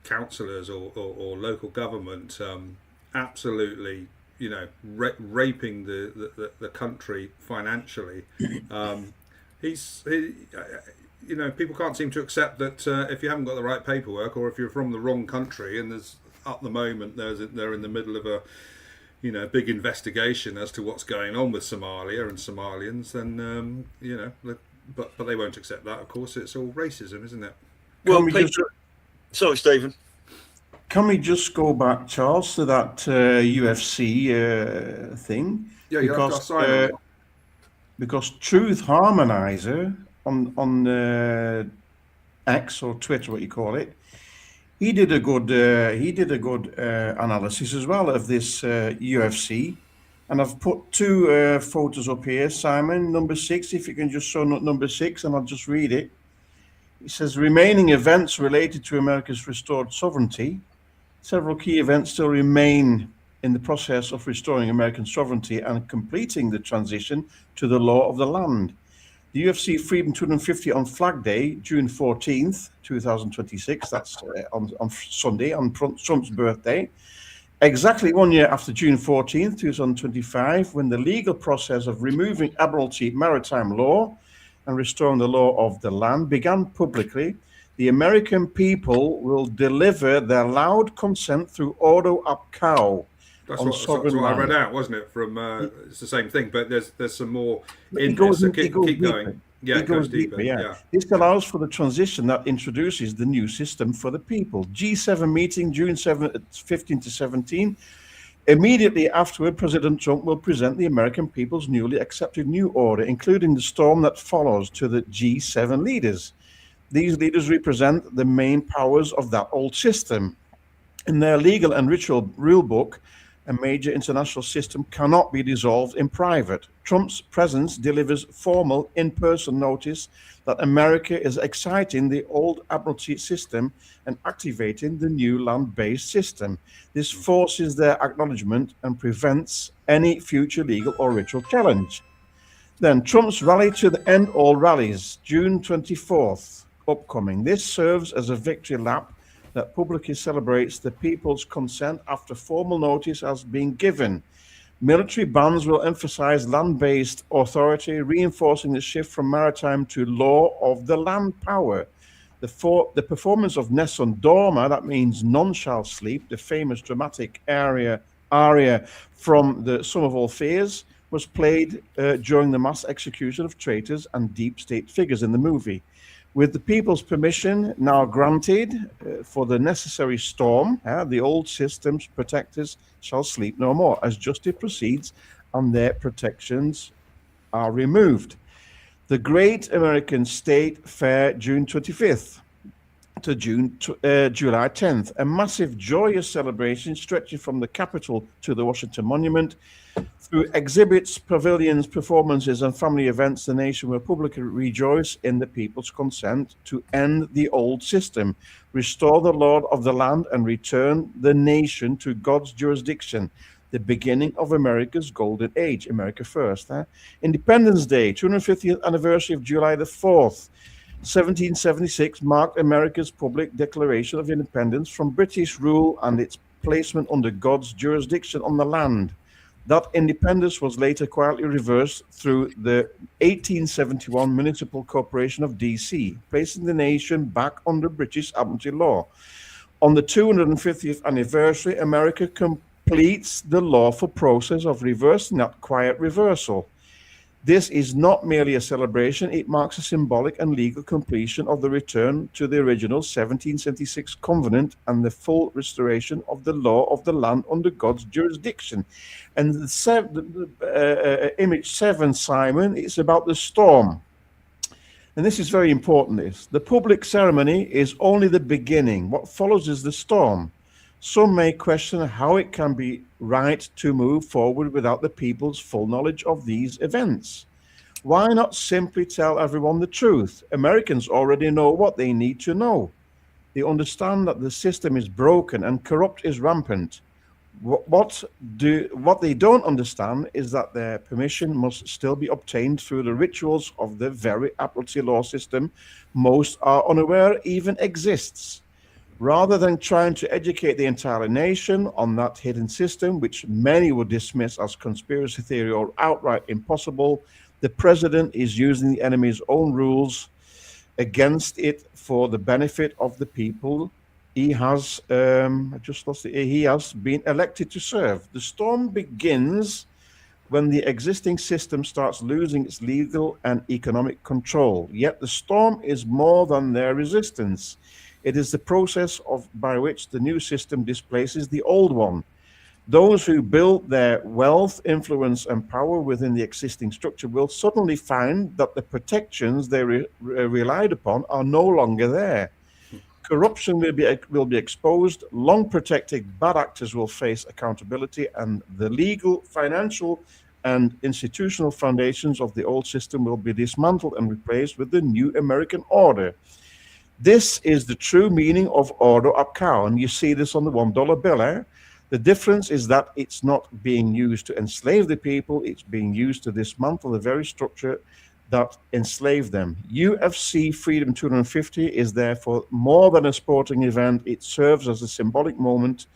councillors or local government, absolutely, raping the country financially. People can't seem to accept that if you haven't got the right paperwork, or if you're from the wrong country, and there's at the moment they're in the middle of a big investigation as to what's going on with Somalia and Somalians, then but they won't accept that. Of course, it's all racism, isn't it? Well, sorry, Stephen. Can we just go back, Charles, to that UFC thing? Yeah, because Truth Harmonizer on X or Twitter, what you call it, he did a good analysis as well of this UFC, and I've put two photos up here. Simon, number 6, if you can just show number 6, and I'll just read it. It says, remaining events related to America's restored sovereignty. Several key events still remain in the process of restoring American sovereignty and completing the transition to the law of the land. The UFC Freedom 250 on Flag Day, June 14th, 2026, that's on Sunday, on Trump's birthday. Exactly 1 year after June 14th, 2025, when the legal process of removing Admiralty maritime law and restoring the law of the land began publicly, the American people will deliver their loud consent through auto apcow. That's what I read out, wasn't it? From it's the same thing, but there's some more in this. So keep going. Yeah, it goes deeper. Yeah. This allows for the transition that introduces the new system for the people. G7 meeting, June 15 to 17. Immediately afterward, President Trump will present the American people's newly accepted new order, including the storm that follows, to the G7 leaders. These leaders represent the main powers of that old system. In their legal and ritual rule book, a major international system cannot be dissolved in private. Trump's presence delivers formal in-person notice that America is exiting the old Admiralty system and activating the new land-based system. This forces their acknowledgement and prevents any future legal or ritual challenge. Then Trump's rally to the end all rallies, June 24th, upcoming. This serves as a victory lap that publicly celebrates the people's consent after formal notice has been given. Military bans will emphasize land-based authority, reinforcing the shift from maritime to law of the land power. The performance of Nessun Dorma, that means none shall sleep, the famous dramatic aria from the Sum of All Fears, was played during the mass execution of traitors and deep state figures in the movie. With the people's permission now granted for the necessary storm, the old system's protectors shall sleep no more, as justice proceeds and their protections are removed. The Great American State Fair, June 25th to July 10th, a massive joyous celebration stretching from the Capitol to the Washington Monument. Through exhibits, pavilions, performances, and family events, the nation will publicly rejoice in the people's consent to end the old system, restore the law of the land, and return the nation to God's jurisdiction, the beginning of America's golden age, America first. Independence Day, 250th anniversary of July the 4th, 1776, marked America's public declaration of independence from British rule and its placement under God's jurisdiction on the land. That independence was later quietly reversed through the 1871 Municipal Corporation of D.C., placing the nation back under British Admiralty law. On the 250th anniversary, America completes the lawful process of reversing that quiet reversal. This is not merely a celebration, it marks a symbolic and legal completion of the return to the original 1776 covenant and the full restoration of the law of the land under God's jurisdiction. And the image 7, Simon, is about the storm. And this is very important. The public ceremony is only the beginning. What follows is the storm. Some may question how it can be right to move forward without the people's full knowledge of these events. Why not simply tell everyone the truth? Americans already know what they need to know. They understand that the system is broken and corrupt is rampant. What they don't understand is that their permission must still be obtained through the rituals of the very Admiralty law system most are unaware even exists. Rather than trying to educate the entire nation on that hidden system, which many would dismiss as conspiracy theory or outright impossible, the president is using the enemy's own rules against it for the benefit of the people he has he has been elected to serve. The storm begins when the existing system starts losing its legal and economic control. Yet the storm is more than their resistance. It is the process by which the new system displaces the old one. Those who build their wealth, influence, and power within the existing structure will suddenly find that the protections they relied upon are no longer there. Corruption will be exposed, long protected bad actors will face accountability, and the legal, financial, and institutional foundations of the old system will be dismantled and replaced with the new American order. This is the true meaning of Ordo ab Chao, and you see this on the $1 bill. The difference is that it's not being used to enslave the people, it's being used to dismantle the very structure that enslaved them. UFC Freedom 250 is therefore more than a sporting event. It serves as a symbolic moment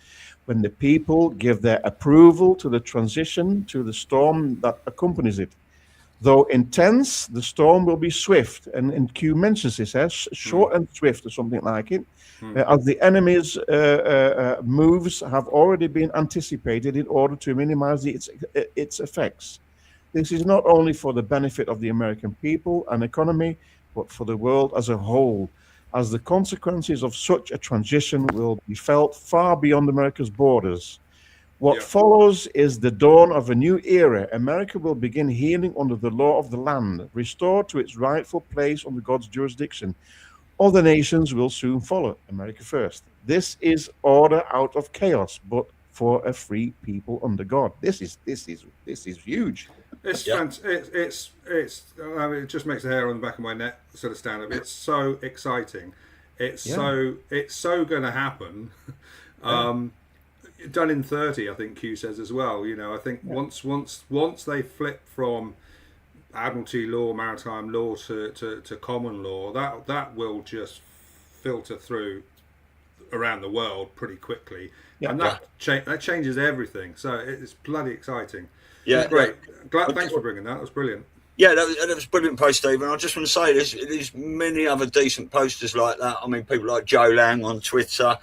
when the people give their approval to the transition to the storm that accompanies it. Though intense, the storm will be swift. And Q mentions this as short and swift or something like it. As the enemy's moves have already been anticipated in order to minimize its effects. This is not only for the benefit of the American people and economy, but for the world as a whole, as the consequences of such a transition will be felt far beyond America's borders. What follows is the dawn of a new era. America will begin healing under the law of the land, restored to its rightful place under God's jurisdiction. Other nations will soon follow, America first. This is order out of chaos, but for a free people under God. This is huge. It's I mean, it just makes the hair on the back of my neck sort of stand up. It's so exciting. It's so going to happen. Done in 30, I think Q says as well. You know, I think once they flip from Admiralty law, maritime law to common law, that will just filter through around the world pretty quickly, and that changes everything. So it's bloody exciting. Yeah, great. Thanks for bringing that. That was brilliant. Yeah, that was a brilliant post, Stephen. I just want to say there's many other decent posters like that. I mean, people like Joe Lang on Twitter.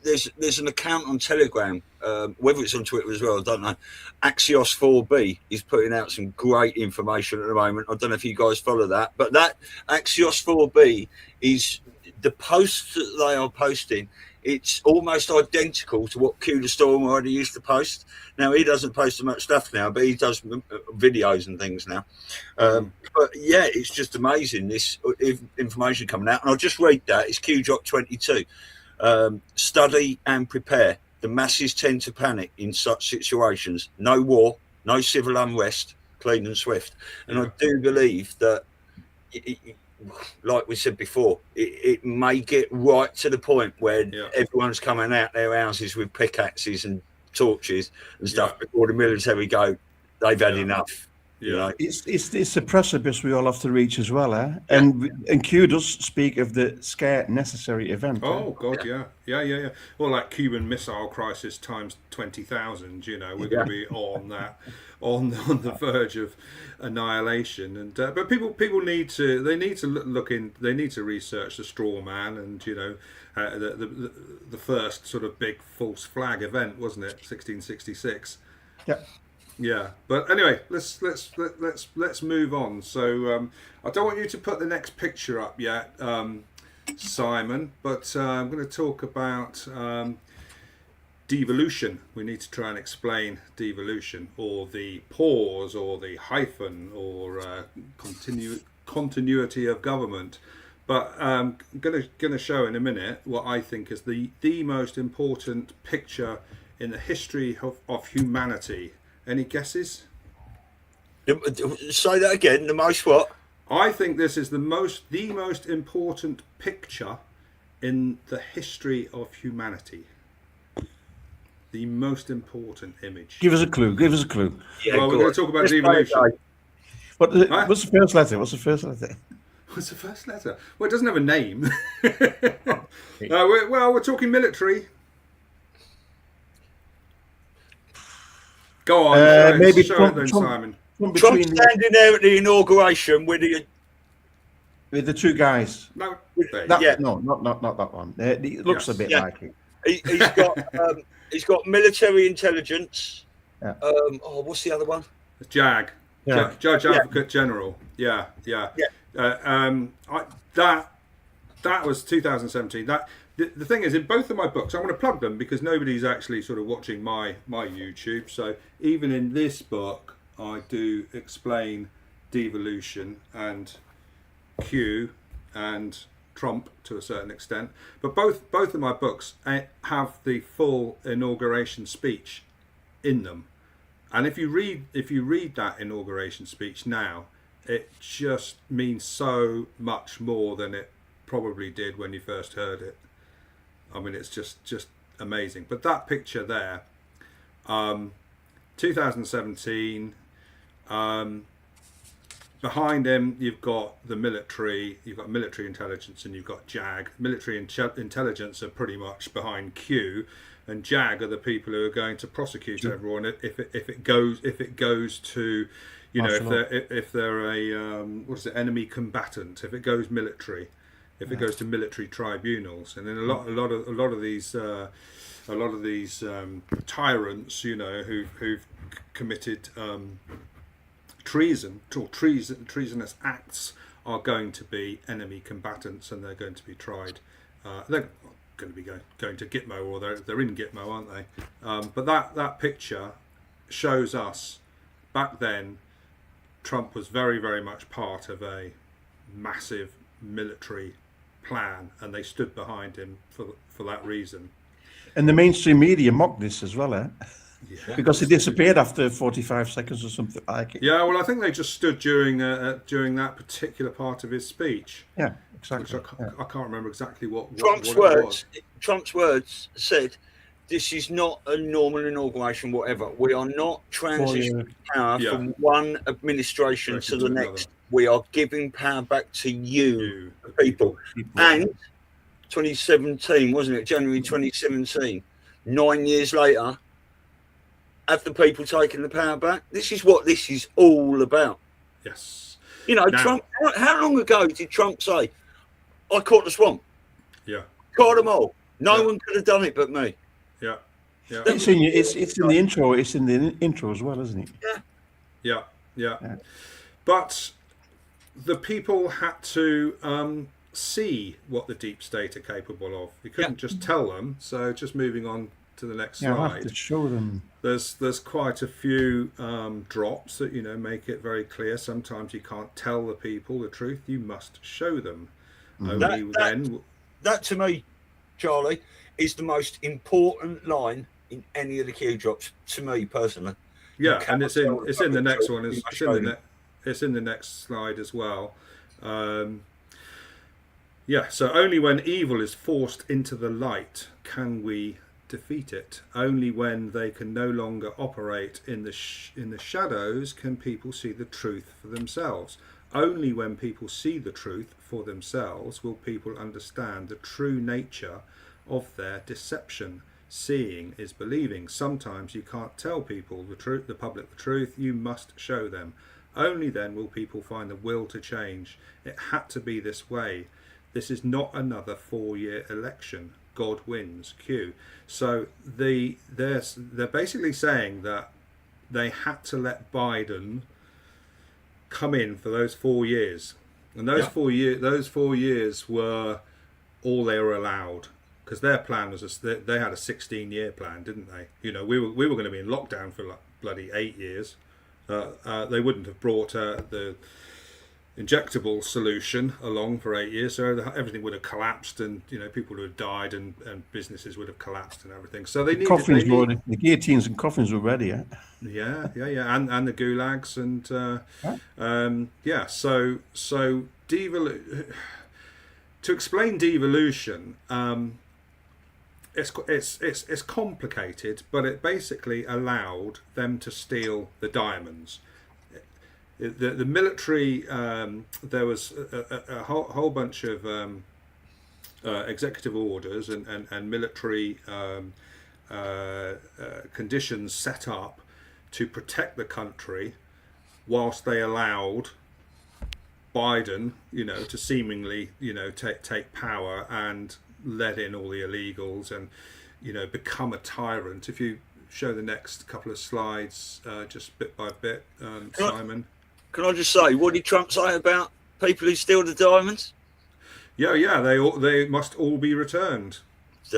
There's an account on Telegram, whether it's on Twitter as well, I don't know. Axios 4B is putting out some great information at the moment. I don't know if you guys follow that, but that Axios 4B is the posts that they are posting. It's almost identical to what Q the Storm already used to post. Now, he doesn't post so much stuff now, but he does videos and things now. But yeah, it's just amazing, this information coming out. And I'll just read that. It's Q Drop 22. Study and prepare. The masses tend to panic in such situations. No war, no civil unrest, clean and swift. And I do believe that, like we said before, it may get right to the point where everyone's coming out their houses with pickaxes and torches and stuff before the military go, they've had enough. Yeah, it's a precipice we all have to reach as well, eh? And Q does speak of the scare necessary event. Oh God, yeah. Well, like Cuban Missile Crisis times 20,000. You know, we're going to be on that, on the verge of annihilation. And but people need to look in. They need to research the straw man, and you know, the first sort of big false flag event, wasn't it? 1666. Yeah. Yeah, but anyway, let's move on. So I don't want you to put the next picture up yet, Simon. But I'm going to talk about devolution. We need to try and explain devolution, or the pause, or the hyphen, or continuity of government. But I'm going to show in a minute what I think is the most important picture in the history of humanity. Any guesses? Say that again. The most what? I think this is the most important picture in the history of humanity. The most important image. Give us a clue. Yeah, well, we're going to talk about devolution. What's the first letter? What's the first letter? Well, it doesn't have a name. We're talking military. Go on, maybe show Trump, it then, Simon. Trump standing there at the inauguration with the two guys. No, not that one. It looks a bit like it. He's got military intelligence. Yeah. What's the other one? JAG. Judge Advocate General. Yeah. That was 2017. The thing is, in both of my books, I'm going to plug them because nobody's actually sort of watching my YouTube. So even in this book, I do explain devolution and Q and Trump to a certain extent. But both of my books have the full inauguration speech in them. And if you read that inauguration speech now, it just means so much more than it probably did when you first heard it. I mean, it's just amazing. But that picture there, 2017, behind him you've got the military, you've got military intelligence, and you've got JAG. Military intelligence are pretty much behind Q, and JAG are the people who are going to prosecute everyone if it goes to, you know, if they're a enemy combatant, if it goes military. If it goes to military tribunals, and then a lot of these tyrants, you know, who've committed treason or treasonous acts are going to be enemy combatants, and they're going to be tried. They're going to be going to Gitmo, or they're in Gitmo, aren't they? But that picture shows us back then. Trump was very, very much part of a massive military plan, and they stood behind him for that reason. And the mainstream media mocked this as well, Yeah. Because he disappeared after 45 seconds or something like it. Yeah, well, I think they just stood during that particular part of his speech. Yeah, exactly. Which I can't remember exactly what Trump's words. Trump's words said, "This is not a normal inauguration. Whatever. We are not transitioning power from one administration to the next. We are giving power back to you, the people." And 2017, wasn't it? January 2017. 9 years later, have the people taken the power back? This is what this is all about. Yes. You know, now, Trump. How long ago did Trump say, "I caught the swamp"? Yeah. Caught them all. No one could have done it but me. Yeah. Yeah. It's in the intro. It's in the intro as well, isn't it? Yeah. But the people had to see what the deep state are capable of. You couldn't just tell them. So just moving on to the next slide. I have to show them. There's quite a few drops that, you know, make it very clear. Sometimes you can't tell the people the truth. You must show them. That to me, Charlie, is the most important line in any of the Q drops. To me personally. Yeah, and it's in the next one. It's in the next slide as well. So only when evil is forced into the light can we defeat it. Only when they can no longer operate in the shadows can people see the truth for themselves. Only when people see the truth for themselves will people understand the true nature of their deception. Seeing is believing. Sometimes you can't tell people the truth, the public the truth. You must show them. Only then will people find the will to change. It had to be this way. This is not another 4-year election. God wins. Q. So they're basically saying that they had to let Biden come in for those 4 years, and those 4 years were all they were allowed, because their plan was they had a 16-year plan, didn't they? You know, we were going to be in lockdown for like bloody 8 years. They wouldn't have brought the injectable solution along for 8 years, so everything would have collapsed, and you know, people would have died, and businesses would have collapsed and everything. So they needed the guillotines and coffins were ready. Yeah, and the gulags and So to explain devolution, it's complicated, but it basically allowed them to steal the diamonds. The military, there was a whole bunch of executive orders and military conditions set up to protect the country, whilst they allowed Biden, you know, to seemingly, you know, take power and let in all the illegals and, you know, become a tyrant. If you show the next couple of slides, just bit by bit, Simon. Can I just say, what did Trump say about people who steal the diamonds? Yeah, they must all be returned.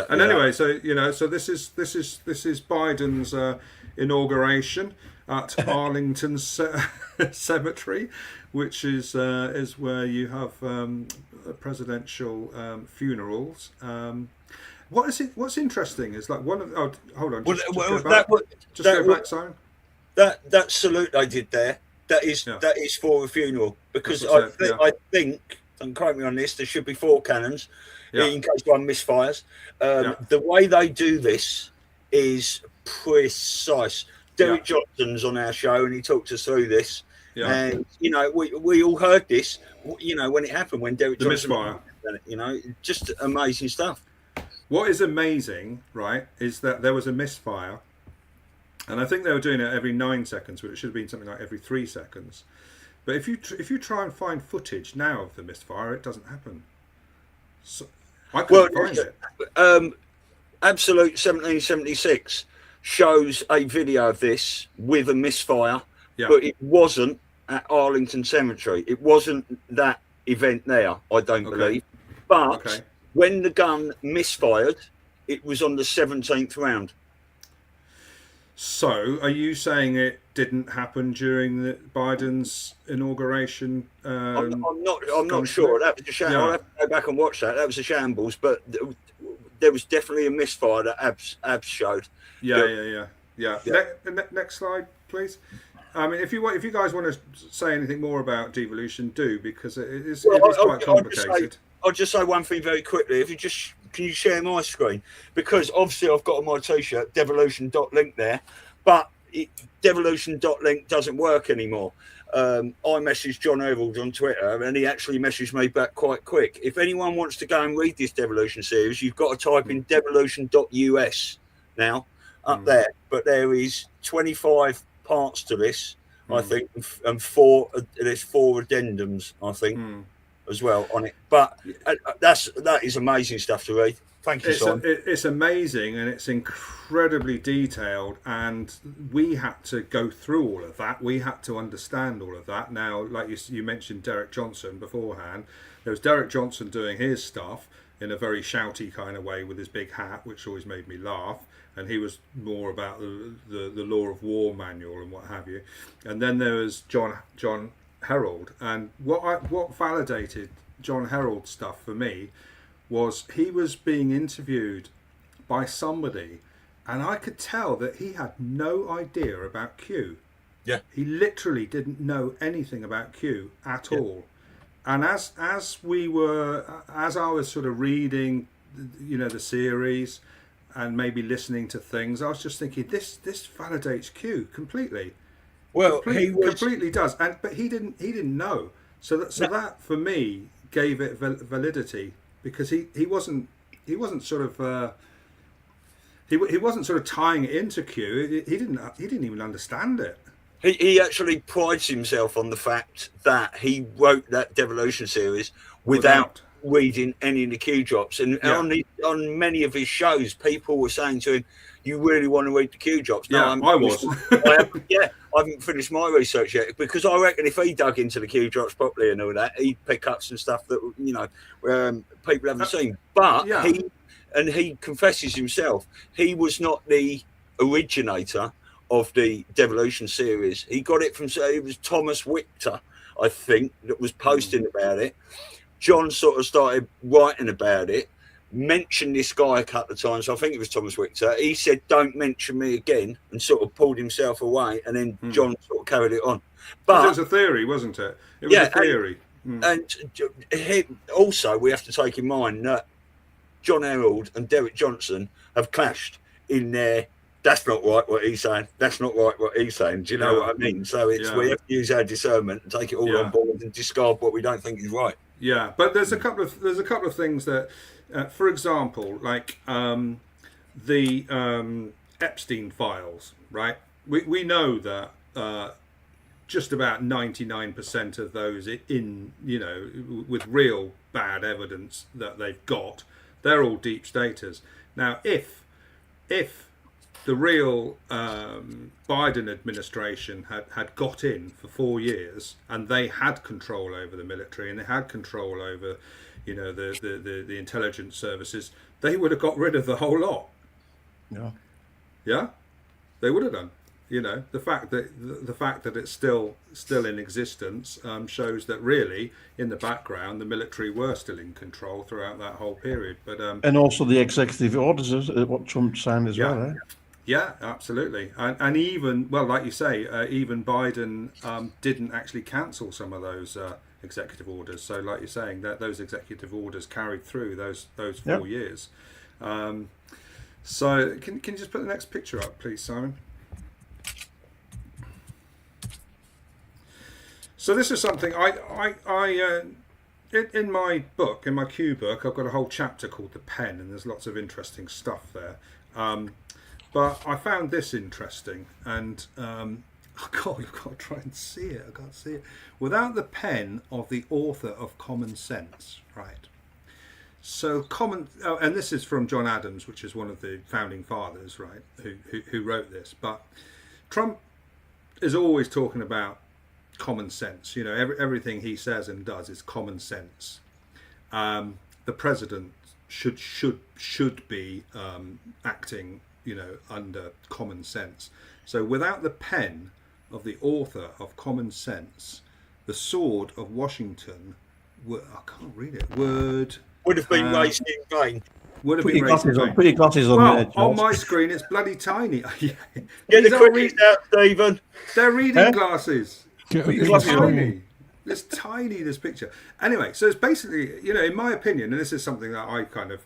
Anyway, so you know, so this is Biden's inauguration at Arlington Cemetery, which is where you have presidential funerals. What's interesting is like one of hold on, just go back, Simon. That salute they did there. That is for a funeral, because I think, don't quote me on this, there should be 4 cannons in case one misfires. The way they do this is precise. Derek Johnson's on our show and he talked us through this. And, you know, we all heard this, you know, when it happened, when Derek Johnson... misfire. You know, just amazing stuff. What is amazing, right, is that there was a misfire. And I think they were doing it every 9 seconds, but it should have been something like every 3 seconds. But if you try and find footage now of the misfire, it doesn't happen. So I couldn't find it. Absolute 1776 shows a video of this with a misfire, but it wasn't at Arlington Cemetery. It wasn't that event there, I don't believe. But when the gun misfired, it was on the 17th round. So, are you saying it didn't happen during Biden's inauguration? I'm not sure. That was a shambles. I'll have to go back and watch that. That was a shambles, but there was definitely a misfire that Abs showed. Yeah. Next slide, please. I mean, if you guys want to say anything more about devolution, do, because it is quite complicated. I'll just say one thing very quickly. If you just can you share my screen? Because obviously I've got on my t-shirt devolution.link there, but devolution.link doesn't work anymore. I messaged John Herald on Twitter and he actually messaged me back quite quick. If anyone wants to go and read this devolution series, you've got to type in devolution.us now up there. But there is 25 parts to this, I think, and there's 4 addendums, I think. As well on it, but that is amazing stuff to read. Thank you, Simon. It's amazing and it's incredibly detailed, and we had to go through all of that. We had to understand all of that. Now, like you mentioned Derek Johnson beforehand, there was Derek Johnson doing his stuff in a very shouty kind of way with his big hat, which always made me laugh, and he was more about the law of war manual and what have you. And then there was John Herald, and what validated John Herald's stuff for me was he was being interviewed by somebody, and I could tell that he had no idea about Q. He literally didn't know anything about Q at all. And as I was sort of reading, you know, the series, and maybe listening to things, I was just thinking this validates Q completely. Well, completely does, but he didn't know. So that for me gave it validity, because he wasn't sort of he wasn't sort of tying it into Q. He didn't even understand it. He actually prides himself on the fact that he wrote that Devolution series without reading any of the Q drops, and on many of his shows, people were saying to him, "You really want to read the Q drops?" No, I was. I haven't finished my research yet, because I reckon if he dug into the Q drops properly and all that, he'd pick up some stuff that people haven't seen. But he confesses himself, he was not the originator of the Devolution series. He got it from, it was Thomas Victor, I think, that was posting about it. John sort of started writing about it, mentioned this guy a couple of times. I think it was Thomas Victor. He said, "Don't mention me again," and sort of pulled himself away, and then John sort of carried it on. But it was a theory, wasn't it? It was a theory. And also we have to take in mind that John Herald and Derek Johnson have clashed in their "that's not right what he's saying, that's not right what he's saying." Do you know what I mean? So it's we have to use our discernment and take it all on board and discard what we don't think is right. Yeah, but there's a couple of things that, for example, like the Epstein files, right? We know that just about 99% of those with real bad evidence that they've got, they're all deep staters. Now, if the real Biden administration had got in for 4 years, and they had control over the military, and they had control over, the intelligence services, they would have got rid of the whole lot. Yeah, they would have done. The fact that it's still in existence shows that really, in the background, the military were still in control throughout that whole period. But and also the executive orders, what Trump signed as well. Eh? Yeah, absolutely. And even, well, like you say, even Biden didn't actually cancel some of those executive orders. So, like you're saying, that those executive orders carried through those 4 years. So, can you just put the next picture up, please, Simon? So this is something I in my book, in my Q book, I've got a whole chapter called The Pen, and there's lots of interesting stuff there. But I found this interesting, and you've got to try and see it. I can't see it. Without the pen of the author of Common Sense, right? So and this is from John Adams, which is one of the founding fathers, right? Who wrote this? But Trump is always talking about common sense. Everything he says and does is common sense. The president should be acting, under common sense. So without the pen of the author of Common Sense, the sword of Washington I can't read it. Would have been raised in vain. Would have been raised in vain. Put your glasses on there, on my screen, it's bloody tiny. Get the crickets out, Stephen. They're reading glasses. It's tiny. It's tiny, this picture. Anyway, so it's basically, in my opinion, and this is something that I kind of,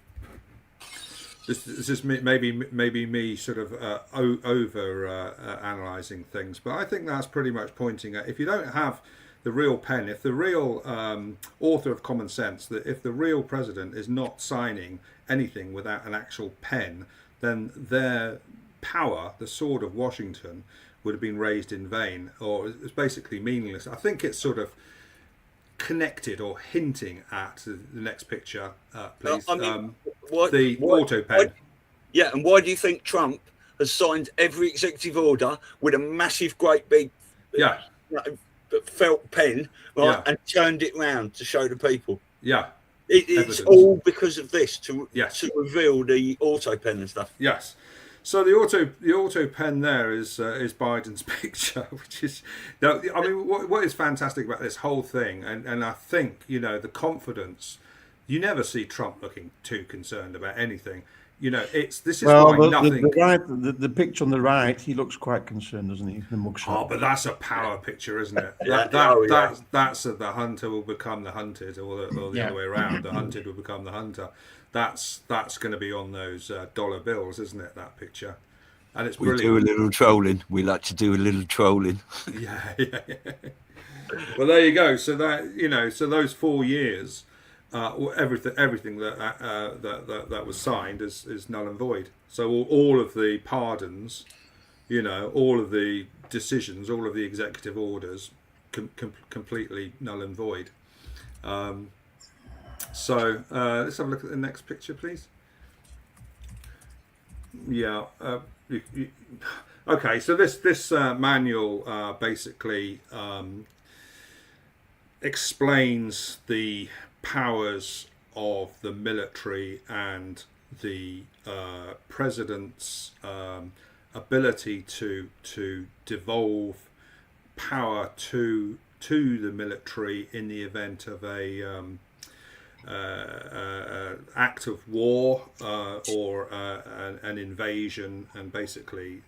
this is maybe me sort of over analysing things, but I think that's pretty much pointing at, if you don't have the real pen, if the real author of Common Sense, that if the real president is not signing anything without an actual pen, then their power, the sword of Washington, would have been raised in vain, or it's basically meaningless. I think it's sort of connected or hinting at the next picture, please. The auto pen. And why do you think Trump has signed every executive order with a massive, great big felt pen, right, and turned it round to show the people? Yeah. It's all because of this, to reveal the auto pen and stuff. Yes. So the auto pen there is Biden's picture, which is, I mean, what is fantastic about this whole thing, and I think, the confidence, you never see Trump looking too concerned about anything. You know, this is well, why nothing. The picture on the right, he looks quite concerned, doesn't he? The mugshot. Oh, but that's a power picture, isn't it? Yeah. That's the hunter will become the hunted, or the other way around. The hunted will become the hunter. That's going to be on those dollar bills, isn't it? That picture, and it's brilliant. We do a little trolling. We like to do a little trolling. Yeah. Well, there you go. So so those 4 years. Everything that was signed is null and void. So all of the pardons, all of the decisions, all of the executive orders, completely null and void. So let's have a look at the next picture, please. Yeah. Okay. So this manual basically explains the powers of the military and the president's ability to devolve power to the military in the event of a act of war or an invasion. And basically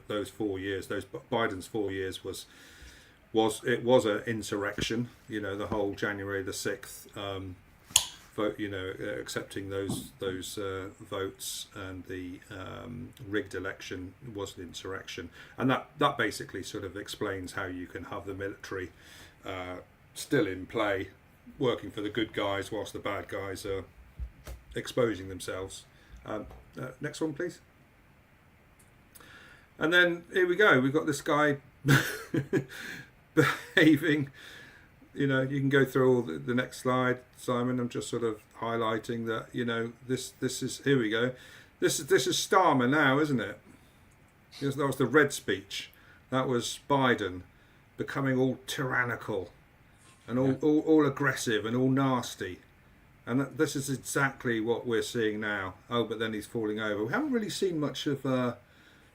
those 4 years, Biden's 4 years was an insurrection, the whole January the 6th vote, accepting those votes, and the rigged election was an insurrection. And that basically sort of explains how you can have the military still in play, working for the good guys whilst the bad guys are exposing themselves. Next one, please. And then here we go. We've got this guy behaving, you can go through all the next slide, Simon. I'm just sort of highlighting that, this is, here we go. This is Starmer now, isn't it? That was the red speech. That was Biden becoming all tyrannical and all aggressive and all nasty. And this is exactly what we're seeing now. Oh, but then he's falling over. We haven't really seen much of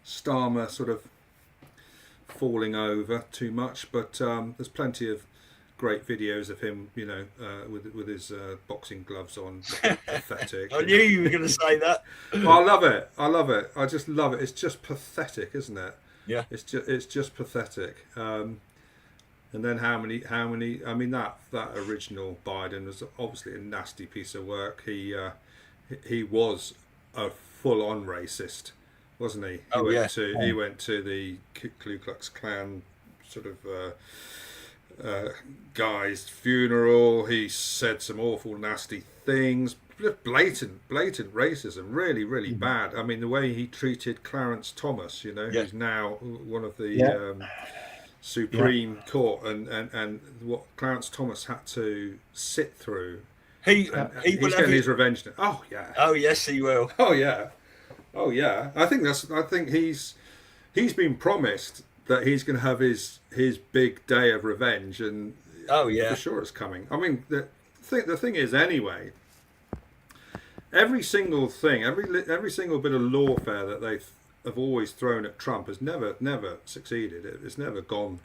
Starmer sort of falling over too much, but there's plenty of great videos of him, with his boxing gloves on. Pathetic. I knew you were going to say that. Oh, I love it. I just love it. It's just pathetic, isn't it? Yeah. It's just pathetic. And then how many? I mean, that original Biden was obviously a nasty piece of work. He was a full-on racist, wasn't he? He went to the Ku Klux Klan sort of guy's funeral. He said some awful, nasty things. Blatant racism. Really, really bad. I mean, the way he treated Clarence Thomas, who's now one of the Supreme Court, and what Clarence Thomas had to sit through. He's getting his revenge now. Oh yeah. Oh yes, he will. Oh yeah. I think he's been promised that he's going to have his big day of revenge, and for sure it's coming. I mean, the thing is, anyway, every single thing, every single bit of lawfare that they have always thrown at Trump has never succeeded. It's never gone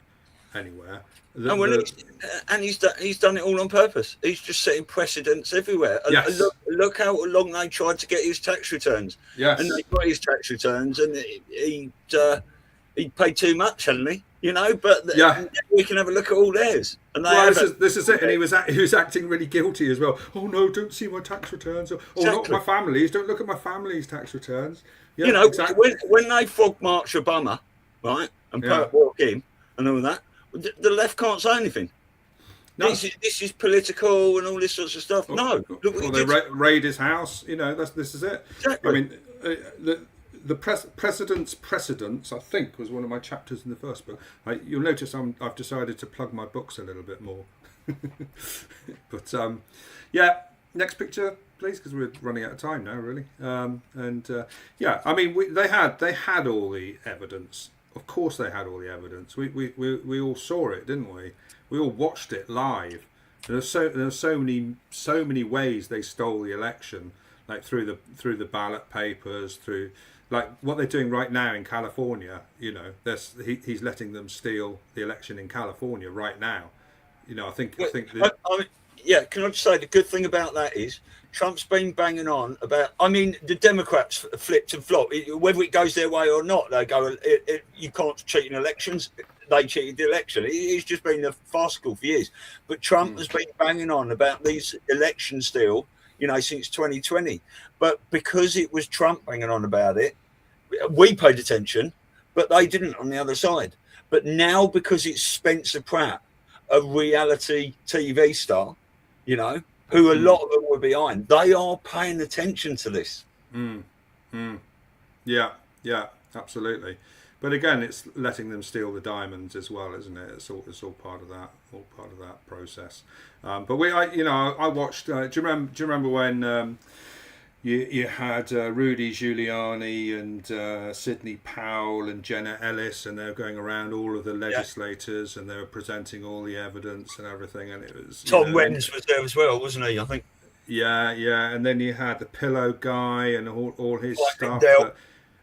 anywhere. And he's done it all on purpose. He's just setting precedents everywhere. Yes. Look how long they tried to get his tax returns. Yes. And they got his tax returns, and he paid too much, hadn't he? But we can have a look at all theirs. And this is it. And he was acting really guilty as well. Oh no, don't see my tax returns. Or not my family's. Don't look at my family's tax returns. Yeah, exactly. when they frog march Obama, right, and walk in and all that, the left can't say anything. No. This is political and all this sorts of stuff. No, look what they raid his house. This is it. Exactly. I mean, the president's precedents, I think, was one of my chapters in the first book. You'll notice I've decided to plug my books a little bit more. But next picture, please, because we're running out of time now, really. I mean, they had all the evidence. Of course, they had all the evidence. We all saw it, didn't we? We all watched it live. There are so many ways they stole the election, like through the ballot papers, through like what they're doing right now in California. He's letting them steal the election in California right now. I think. Yeah, can I just say the good thing about that is Trump's been banging on about. I mean, the Democrats flipped and flopped. Whether it goes their way or not, they go. You can't cheat in elections. They cheated the election. It's just been a farcical for years. But Trump has been banging on about these elections still, since 2020. But because it was Trump banging on about it, we paid attention, but they didn't on the other side. But now because it's Spencer Pratt, a reality TV star, who a lot of them were behind, they are paying attention to this. Yeah, absolutely. But again, it's letting them steal the diamonds as well, isn't it? It's all part of that, process. But I watched. Do you remember when you had Rudy Giuliani and Sidney Powell and Jenna Ellis, and they were going around all of the legislators, and they were presenting all the evidence and everything, and it was Tom Wens was there as well, wasn't he? I think. Yeah, and then you had the Pillow guy and all his stuff.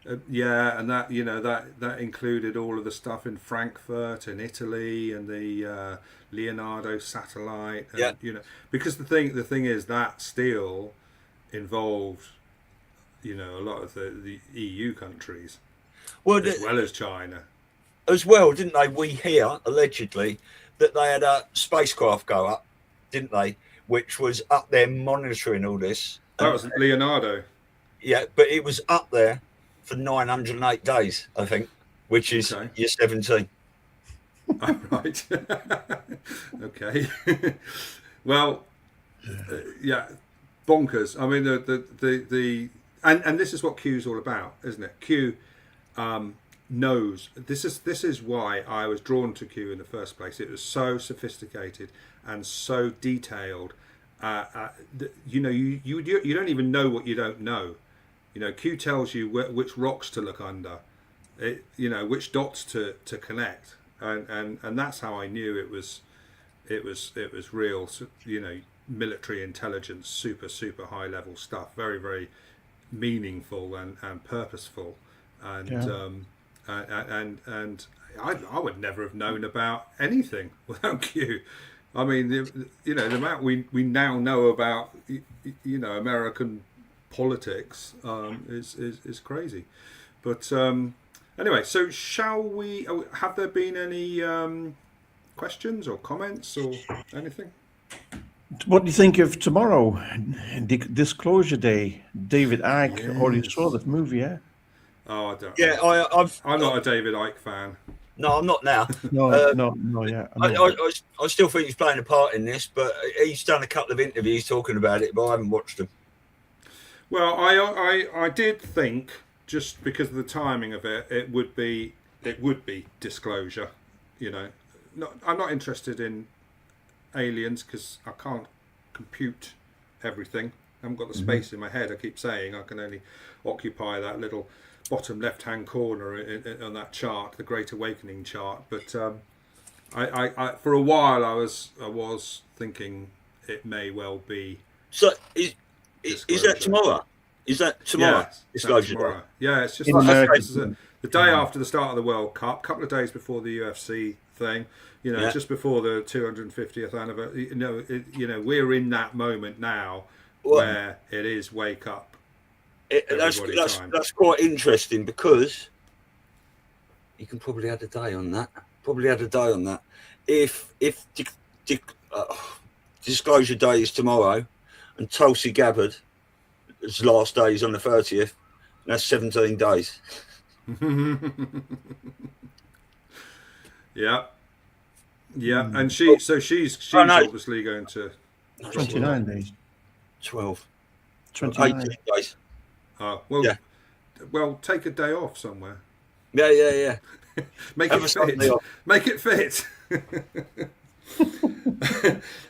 And that included all of the stuff in Frankfurt in Italy and the Leonardo satellite. And, because the thing is that still involved, a lot of the EU countries, as well as China. As well, didn't they? We hear allegedly that they had a spacecraft go up, didn't they? Which was up there monitoring all this. That was Leonardo. Yeah, but it was up there for 908 days, I think, which is year 17. Oh, right. Okay. Well, bonkers. I mean, the and this is what Q's all about, isn't it? Q knows this is why I was drawn to Q in the first place. It was so sophisticated and so detailed. You don't even know what you don't know. Q tells you which rocks to look under, which dots to connect, and that's how I knew it was real. Military intelligence, super high level stuff, very very meaningful and purposeful, and I would never have known about anything without Q. I mean, the amount we now know about American politics is crazy. But anyway, so shall we? Have there been any questions or comments or anything? What do you think of tomorrow, Disclosure Day? David Icke already saw the movie, yeah? Oh, I don't. Yeah, I'm not a David Icke fan. No, I'm not now. No, yeah. I still think he's playing a part in this, but he's done a couple of interviews talking about it, but I haven't watched them. Well, I did think, just because of the timing of it, it would be Disclosure. I'm not interested in aliens because I can't compute everything. I haven't got the space in my head. I keep saying I can only occupy that little bottom left-hand corner on that chart, the Great Awakening chart. But I for a while I was thinking it may well be. So is that tomorrow? Is that tomorrow? Disclosure Day. Yeah, it's just the day after the start of the World Cup, a couple of days before the UFC thing. Just before the 250th anniversary. We're in that moment now where it is wake up. That's quite interesting because you can probably add a day on that. If Disclosure Day is tomorrow and Tulsi Gabbard's last day is on the 30th, that's 17 days. Yeah, and she's obviously going to 29 days. 12. 29 18 days. Oh, well, yeah. Well, take a day off somewhere. Yeah. Make it fit.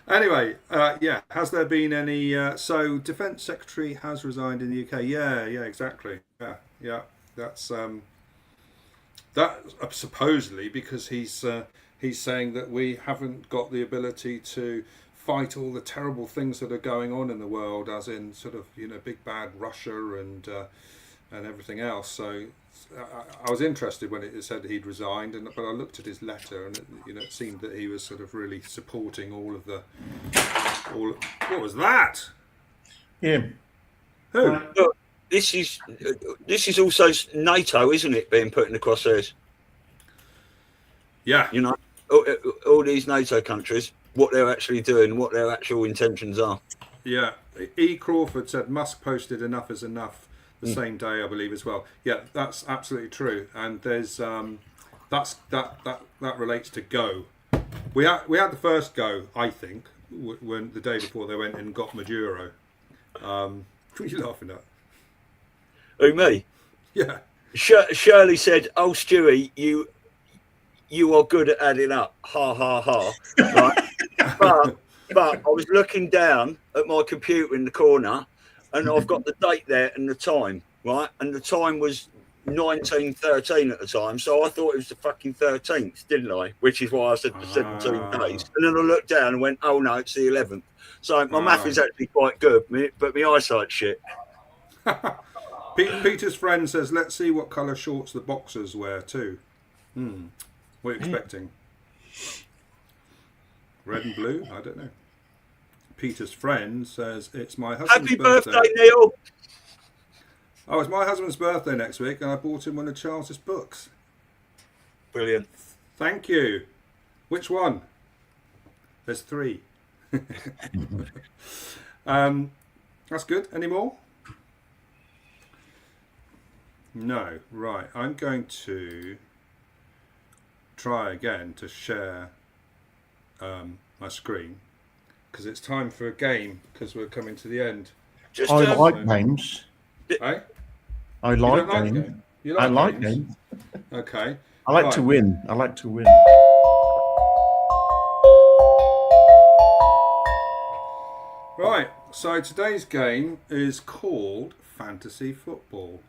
Anyway, has there been any? So, Defence Secretary has resigned in the UK. Yeah, exactly. Yeah. That's that supposedly because he's saying that we haven't got the ability to fight all the terrible things that are going on in the world, as in sort of big bad Russia and everything else. So I was interested when it said he'd resigned, but I looked at his letter and it seemed that he was sort of really supporting all of the What was that? Him. Who? Look, this is also NATO, isn't it, being put in the crosshairs? Yeah. You know, all these NATO countries, what they're actually doing, what their actual intentions are. Yeah. E. Crawford said Musk posted enough is enough the same day, I believe, as well. Yeah, that's absolutely true. And there's that relates to Go. We had the first Go, I think, when the day before they went and got Maduro. What are you laughing at? Who, me? Yeah. Shirley said, "Oh, Stewie, you are good at adding up." Ha ha ha. Right? but I was looking down at my computer in the corner, and I've got the date there and the time, right? And the time was 1913 at the time, so I thought it was the fucking 13th, didn't I? Which is why I said the 17 days. And then I looked down and went, "Oh no, it's the 11th." So my math is actually quite good, but my eyesight's shit. Peter's friend says, "Let's see what colour shorts the boxers wear too." What are you expecting? Red and blue? I don't know. Peter's friend says, "It's my husband's Happy birthday, Neil!" Oh, it's my husband's birthday next week, and I bought him one of Charles's books. Brilliant. Thank you. Which one? There's 3. That's good. Any more? No. Right. I'm going to try again to share my screen because it's time for a game because we're coming to the end. I like games. Eh? I like games. games. You I like like games? games. Okay. I like Right. to win. I like to win. Right, so today's game is called Fantasy Football,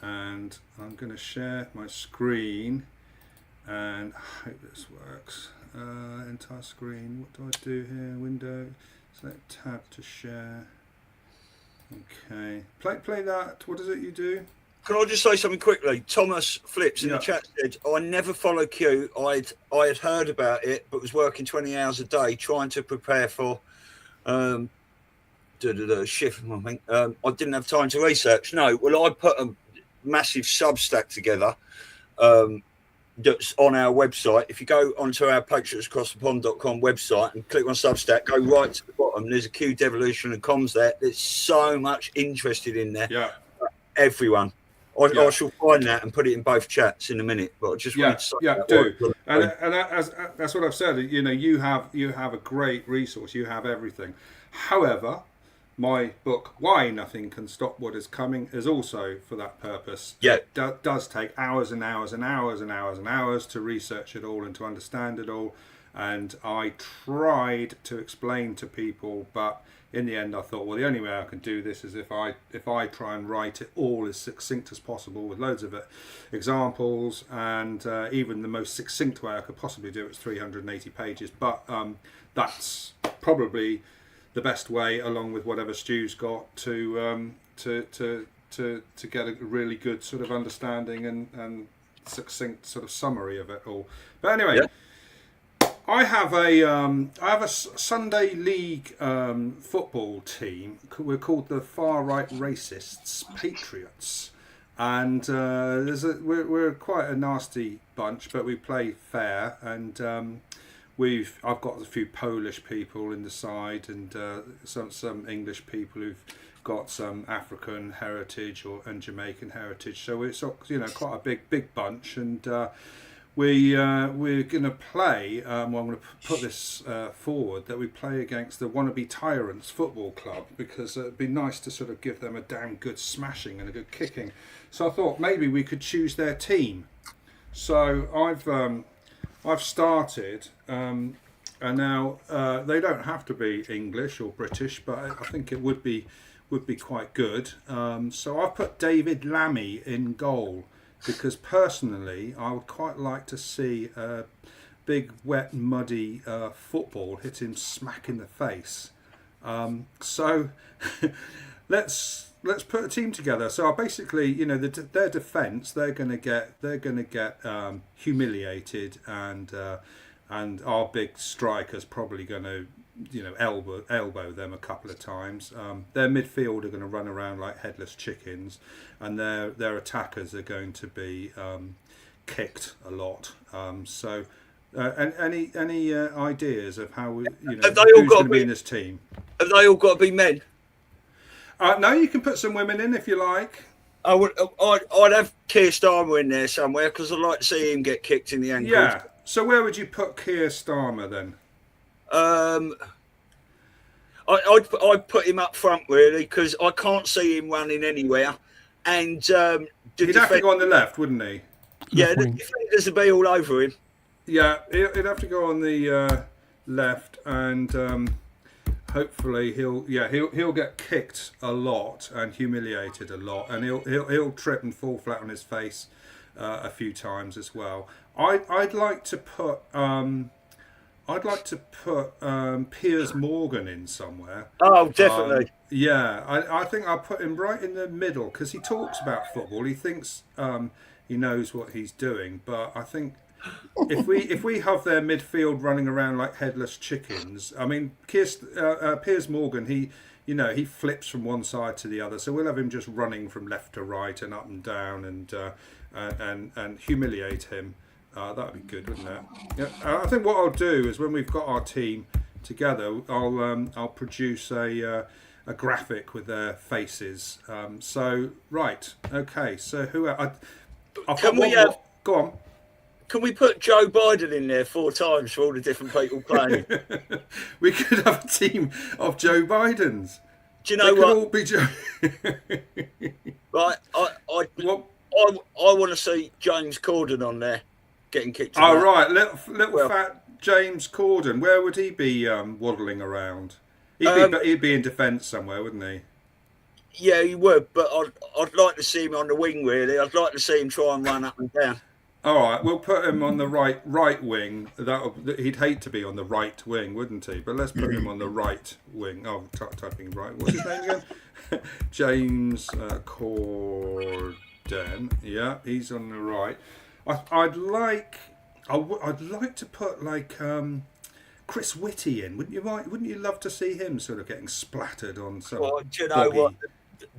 and I'm going to share my screen, and I hope this works. Entire screen. What do I do here? Window. Select tab to share. Okay. Play that. What is it you do? Can I just say something quickly? Thomas Flips in Yeah. the chat said, "I never follow Q. I had heard about it, but was working 20 hours a day trying to prepare for shift. I think I didn't have time to research. No, well, I put a massive Substack together that's on our website. If you go onto our patriotsacrossthepond.com website and click on Substack, go right to the bottom. There's a Q Devolution and comms there. There's so much interested in there. Yeah. Everyone. I shall find that and put it in both chats in a minute. But I just wanted to say that. do. And that's what I've said. You know, you have a great resource. You have everything. However, my book, Why Nothing Can Stop What Is Coming, is also for that purpose. Yeah. It does take hours and hours and hours and hours and hours to research it all and to understand it all. And I tried to explain to people, but in the end I thought, well, the only way I can do this is if I try and write it all as succinct as possible with loads of examples, and even the most succinct way I could possibly do it was 380 pages. But that's probably the best way, along with whatever Stu's got, to get a really good sort of understanding and succinct sort of summary of it all. But anyway, I have a Sunday League football team. We're called the Far Right Racists Patriots, and we're quite a nasty bunch, but we play fair, and I've got a few Polish people in the side, and some English people who've got some African heritage and Jamaican heritage. So it's quite a big bunch, and we're going to play. I'm going to put this forward that we play against the Wannabe Tyrants Football Club, because it'd be nice to sort of give them a damn good smashing and a good kicking. So I thought maybe we could choose their team. So I've started, and now they don't have to be English or British, but I think it would be quite good. So I've put David Lammy in goal, because personally I would quite like to see a big, wet, muddy football hit him smack in the face. So let's put a team together. So basically, their defence, they're going to get humiliated, and our big striker's probably going to elbow them a couple of times. Their midfield are going to run around like headless chickens, and their attackers are going to be kicked a lot. Any ideas of how who's going to be in this team? Have they all got to be men? No, you can put some women in if you like. I'd have Keir Starmer in there somewhere because I'd like to see him get kicked in the ankles. Yeah. So where would you put Keir Starmer then? I'd put him up front really because I can't see him running anywhere, and he'd have to go on the left, wouldn't he? Yeah, the defenders would be all over him. Yeah, he'd have to go on the left, and hopefully he'll get kicked a lot and humiliated a lot, and he'll trip and fall flat on his face a few times as well. I'd like to put Piers Morgan in somewhere. Oh, definitely. I think I'll put him right in the middle because he talks about football. He thinks he knows what he's doing, but I think if we have their midfield running around like headless chickens, I mean, Piers Morgan, he flips from one side to the other, so we'll have him just running from left to right and up and down and humiliate him. That'd be good, wouldn't it? Yeah. I think what I'll do is when we've got our team together, I'll produce a graphic with their faces. So who? Go on. Can we put Joe Biden in there 4 times for all the different people playing? We could have a team of Joe Bidens. Do you know what? All be Joe. Right, I want to see James Corden on there getting kicked. Oh right, little fat James Corden. Where would he be waddling around? He'd be in defence somewhere, wouldn't he? Yeah, he would. But I'd like to see him on the wing. Really, I'd like to see him try and run up and down. All right, we'll put him on the right wing. He'd hate to be on the right wing, wouldn't he? But let's put him on the right wing. Oh, typing right. What's his name again? James Corden. Yeah, he's on the right. I'd like to put like Chris Whitty in. Wouldn't you love to see him sort of getting splattered on some? Well, do you know what?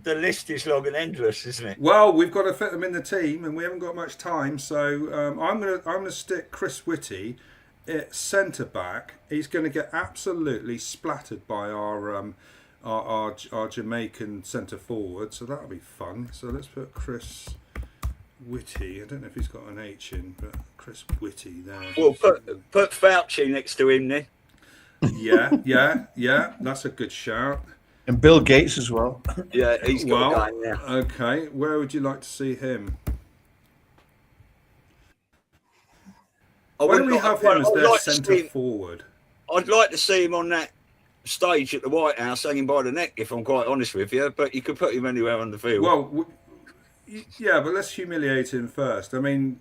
The list is long and endless, isn't it? Well, we've got to fit them in the team, and we haven't got much time. So I'm gonna stick Chris Whitty at centre back. He's going to get absolutely splattered by our Jamaican centre forward. So that'll be fun. So let's put Chris Whitty. I don't know if he's got an H in, but Chris Whitty there. Well, put Fauci next to him then. Yeah. That's a good shout. And Bill Gates as well. Yeah, he's got a guy now. Okay, where would you like to see him? Why don't we have him as their centre forward? I'd like to see him on that stage at the White House hanging by the neck, if I'm quite honest with you, but you could put him anywhere on the field. Well, yeah, but let's humiliate him first. I mean,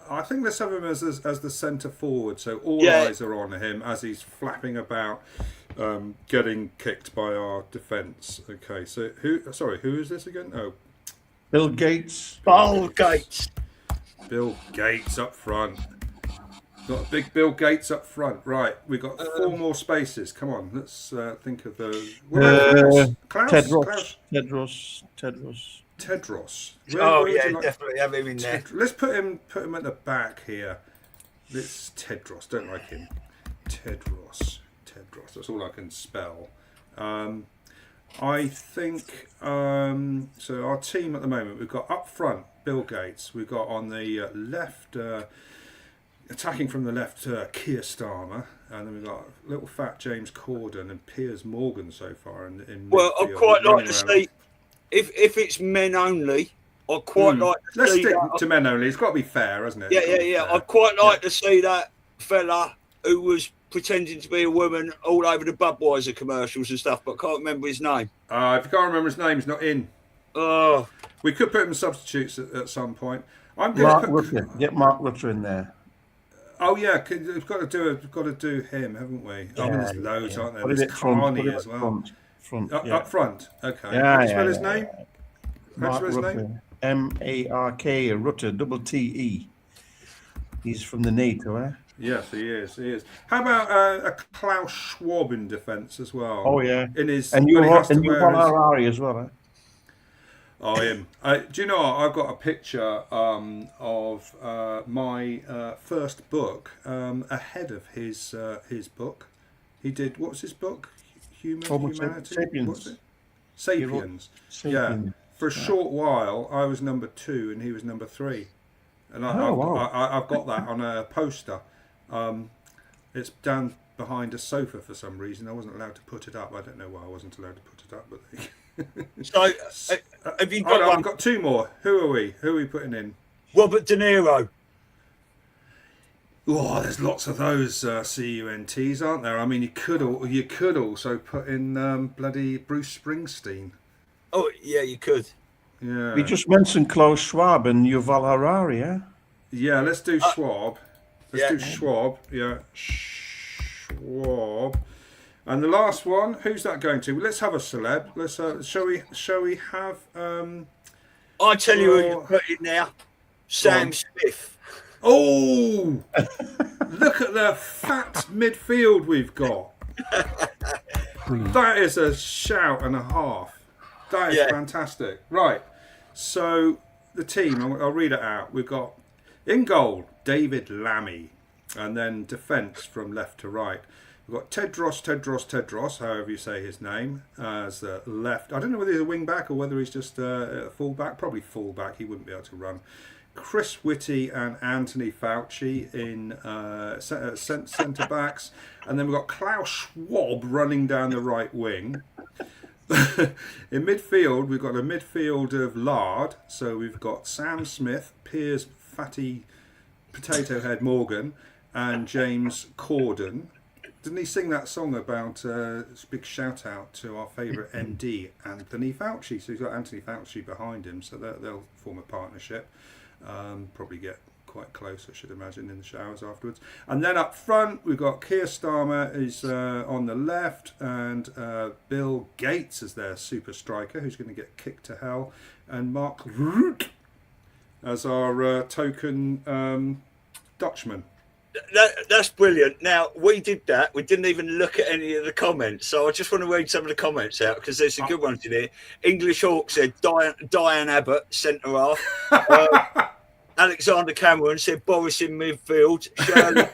I think let's have him as the centre forward, so all eyes are on him as he's flapping about, getting kicked by our defence. Okay, so who is this again? Oh, Bill Gates. Bill Gates. Bill Gates up front. Got a big Bill Gates up front. Right, we've got 4 more spaces. Come on, let's think of the... Tedros. Definitely have him in there. Let's put him at the back here. This Tedros. Don't like him. Tedros. That's all I can spell. I think so. Our team at the moment, we've got up front Bill Gates. We've got on the left, attacking from the left, Keir Starmer, and then we've got little fat James Corden and Piers Morgan so far. Well, I'd quite like to see. If it's men only, I'd quite like to Let's see stick that. to men only. It's got to be fair, hasn't it? Yeah. I'd quite like to see that fella who was pretending to be a woman all over the Budweiser commercials and stuff, but can't remember his name. If you can't remember his name, he's not in. Oh. We could put him in substitutes at some point. Mark Rutte. Get Mark Rutte in there. Oh yeah, we've got to do him, haven't we? I mean, there's loads, aren't there? There's Carney as well. Up front. Okay. How do you spell his name? Mark Rutte. M-A-R-K Rutte, double T-E. He's from the NATO, eh? Yes, he is. He is. How about a Klaus Schwab in defence as well? Oh yeah. In his and when he has to you wear want his- Harari as well, eh? Oh, him. Do you know what? I've got a picture of my first book ahead of his book. He did, what was his book? Humanity? Sapiens. What was it? Sapiens. Yeah. For a short while, I was number 2 and he was number 3. And I've got that on a poster. It's down behind a sofa for some reason. I wasn't allowed to put it up. I don't know why I wasn't allowed to put it up, but So, have you got one? I've got 2 more. Who are we putting in? Robert De Niro. Oh, there's lots of those CUNTs, aren't there? I mean, you could also put in bloody Bruce Springsteen. Oh, yeah, you could. Yeah. We just mentioned Klaus Schwab and Yuval Harari, yeah? Yeah, let's do Schwab. Let's do Schwab. Yeah, Schwab. And the last one, who's that going to? Let's have a celeb. Let's shall we have? I tell you who you put in there, Sam Smith. Oh, look at the fat midfield we've got. That is a shout and a half. That is fantastic. Right, so the team, I'll read it out. We've got in goal, David Lammy, and then defence from left to right. We've got Tedros, however you say his name, as the left. I don't know whether he's a wing back or whether he's just a full back. Probably full back. He wouldn't be able to run. Chris Whitty and Anthony Fauci in centre backs, and then we've got Klaus Schwab running down the right wing. In midfield, we've got a midfield of lard. So we've got Sam Smith, Piers Fatty Potato Head Morgan, and James Corden. Didn't he sing that song about big shout out to our favourite MD, Anthony Fauci? So he's got Anthony Fauci behind him, so they'll form a partnership. Probably get quite close, I should imagine, in the showers afterwards. And then up front, we've got Keir Starmer is on the left, and Bill Gates as their super striker, who's going to get kicked to hell, and Mark Rutte as our token Dutchman. That's brilliant. Now, we did that. We didn't even look at any of the comments. So I just want to read some of the comments out because there's some good ones in here. English Hawk said Diane Abbott, centre half. Alexander Cameron said Boris in midfield. Shirley,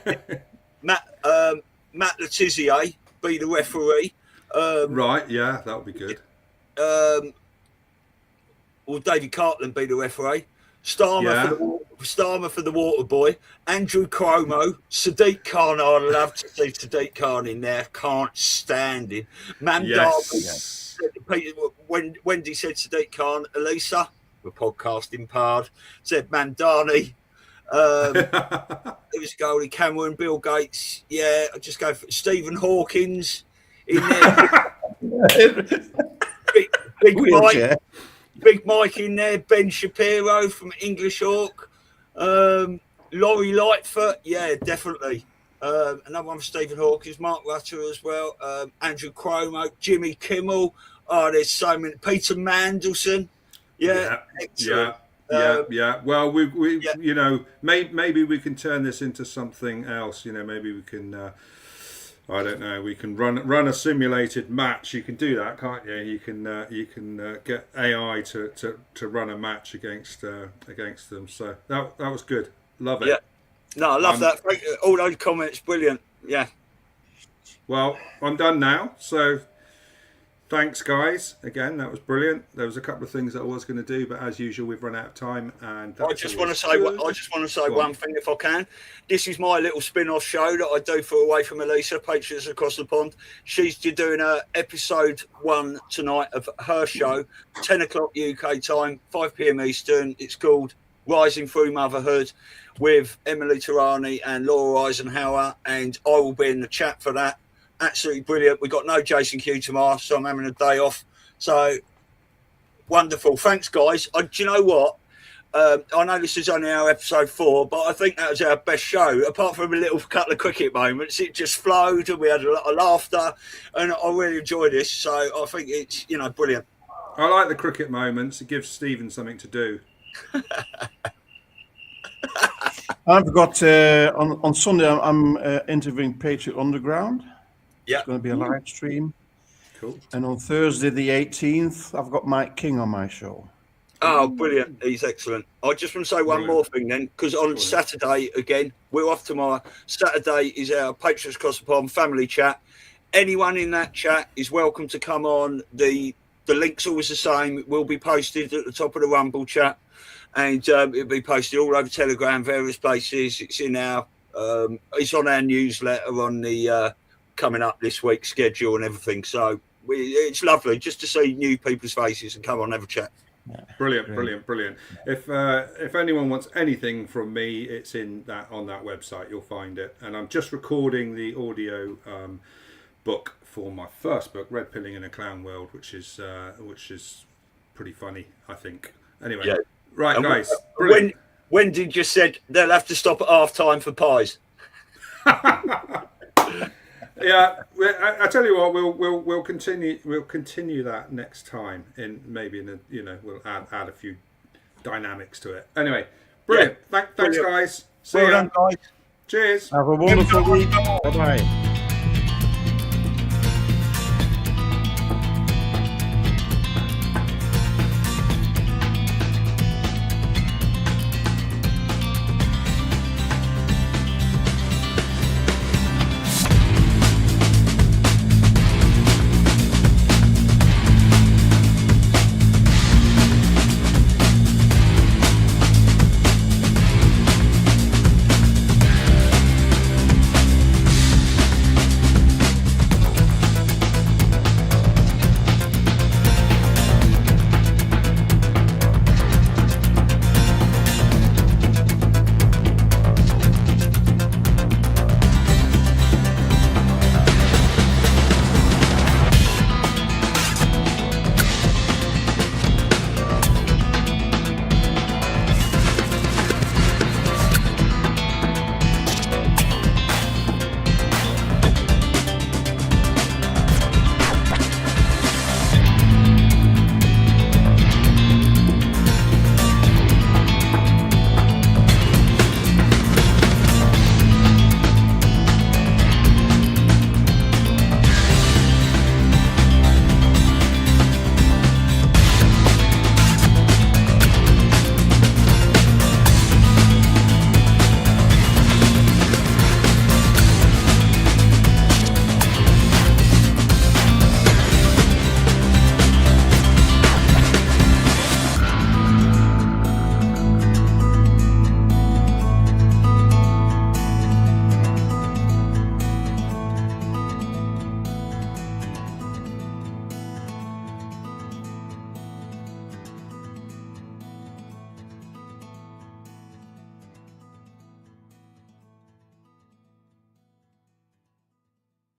Matt Letizia be the referee. Right, yeah, that would be good. Will David Cartland be the referee? Starmer for the water boy. Andrew Cuomo. Sadiq Khan. I'd love to see Sadiq Khan in there. Can't stand him. Yes. When Wendy said Sadiq Khan. Elisa, the podcasting part, said Mandani. It was goalie Cameron, Bill Gates. Yeah, I'll just go for Stephen Hawkins in there. Big Mike. Big Mike in there, Ben Shapiro from English Hawk, Laurie Lightfoot, yeah, definitely. Another one for Stephen Hawkins, Mark Rutter as well, Andrew Cuomo, Jimmy Kimmel. Oh, there's so many. Peter Mandelson, excellent. Yeah. Well, we you know, maybe we can turn this into something else. You know, maybe we can. I don't know. We can run a simulated match. You can do that, can't you? You can get AI to run a match against them. So that was good. Love it. Yeah. No, I love that. All those comments, brilliant. Yeah. Well, I'm done now. So thanks, guys. Again, that was brilliant. There was a couple of things that I was going to do, but as usual, we've run out of time. And I just want to say one thing, if I can. This is my little spin-off show that I do for Away from Elisa, Patriots Across the Pond. She's doing episode 1 tonight of her show, 10 o'clock UK time, 5 p.m. Eastern. It's called Rising Through Motherhood with Emily Tarani and Laura Eisenhower, and I will be in the chat for that. Absolutely brilliant. We've got no Jason Q tomorrow, so I'm having a day off. So wonderful. Thanks, guys. Do you know what? I know this is only our episode 4, but I think that was our best show. Apart from a little couple of cricket moments, it just flowed and we had a lot of laughter, and I really enjoyed this. So I think it's, brilliant. I like the cricket moments. It gives Stephen something to do. I've got on Sunday. I'm interviewing Patriot Underground. Yeah, it's going to be a live stream. Cool. And on Thursday, the 18th, I've got Mike King on my show. Oh, brilliant! He's excellent. I just want to say one more thing then, because on Saturday again, we're off tomorrow. Saturday is our Patriots Across the Pond family chat. Anyone in that chat is welcome to come on. The link's always the same. It will be posted at the top of the Rumble chat, and it'll be posted all over Telegram, various places. It's in our, it's on our newsletter on the coming up this week's schedule and everything. So it's lovely just to see new people's faces and come on and have a chat. Brilliant. If anyone wants anything from me, it's on that website. You'll find it. And I'm just recording the audio book for my first book, Red Pilling in a Clown World, which is pretty funny, I think. Anyway, yeah. Right, and guys. When did you said they'll have to stop at half time for pies? Yeah, I tell you what, we'll continue that next time. We'll add a few dynamics to it. Anyway, brilliant. Yeah, thanks, guys. See you. Well done, guys. Cheers. Have a wonderful week. Bye bye.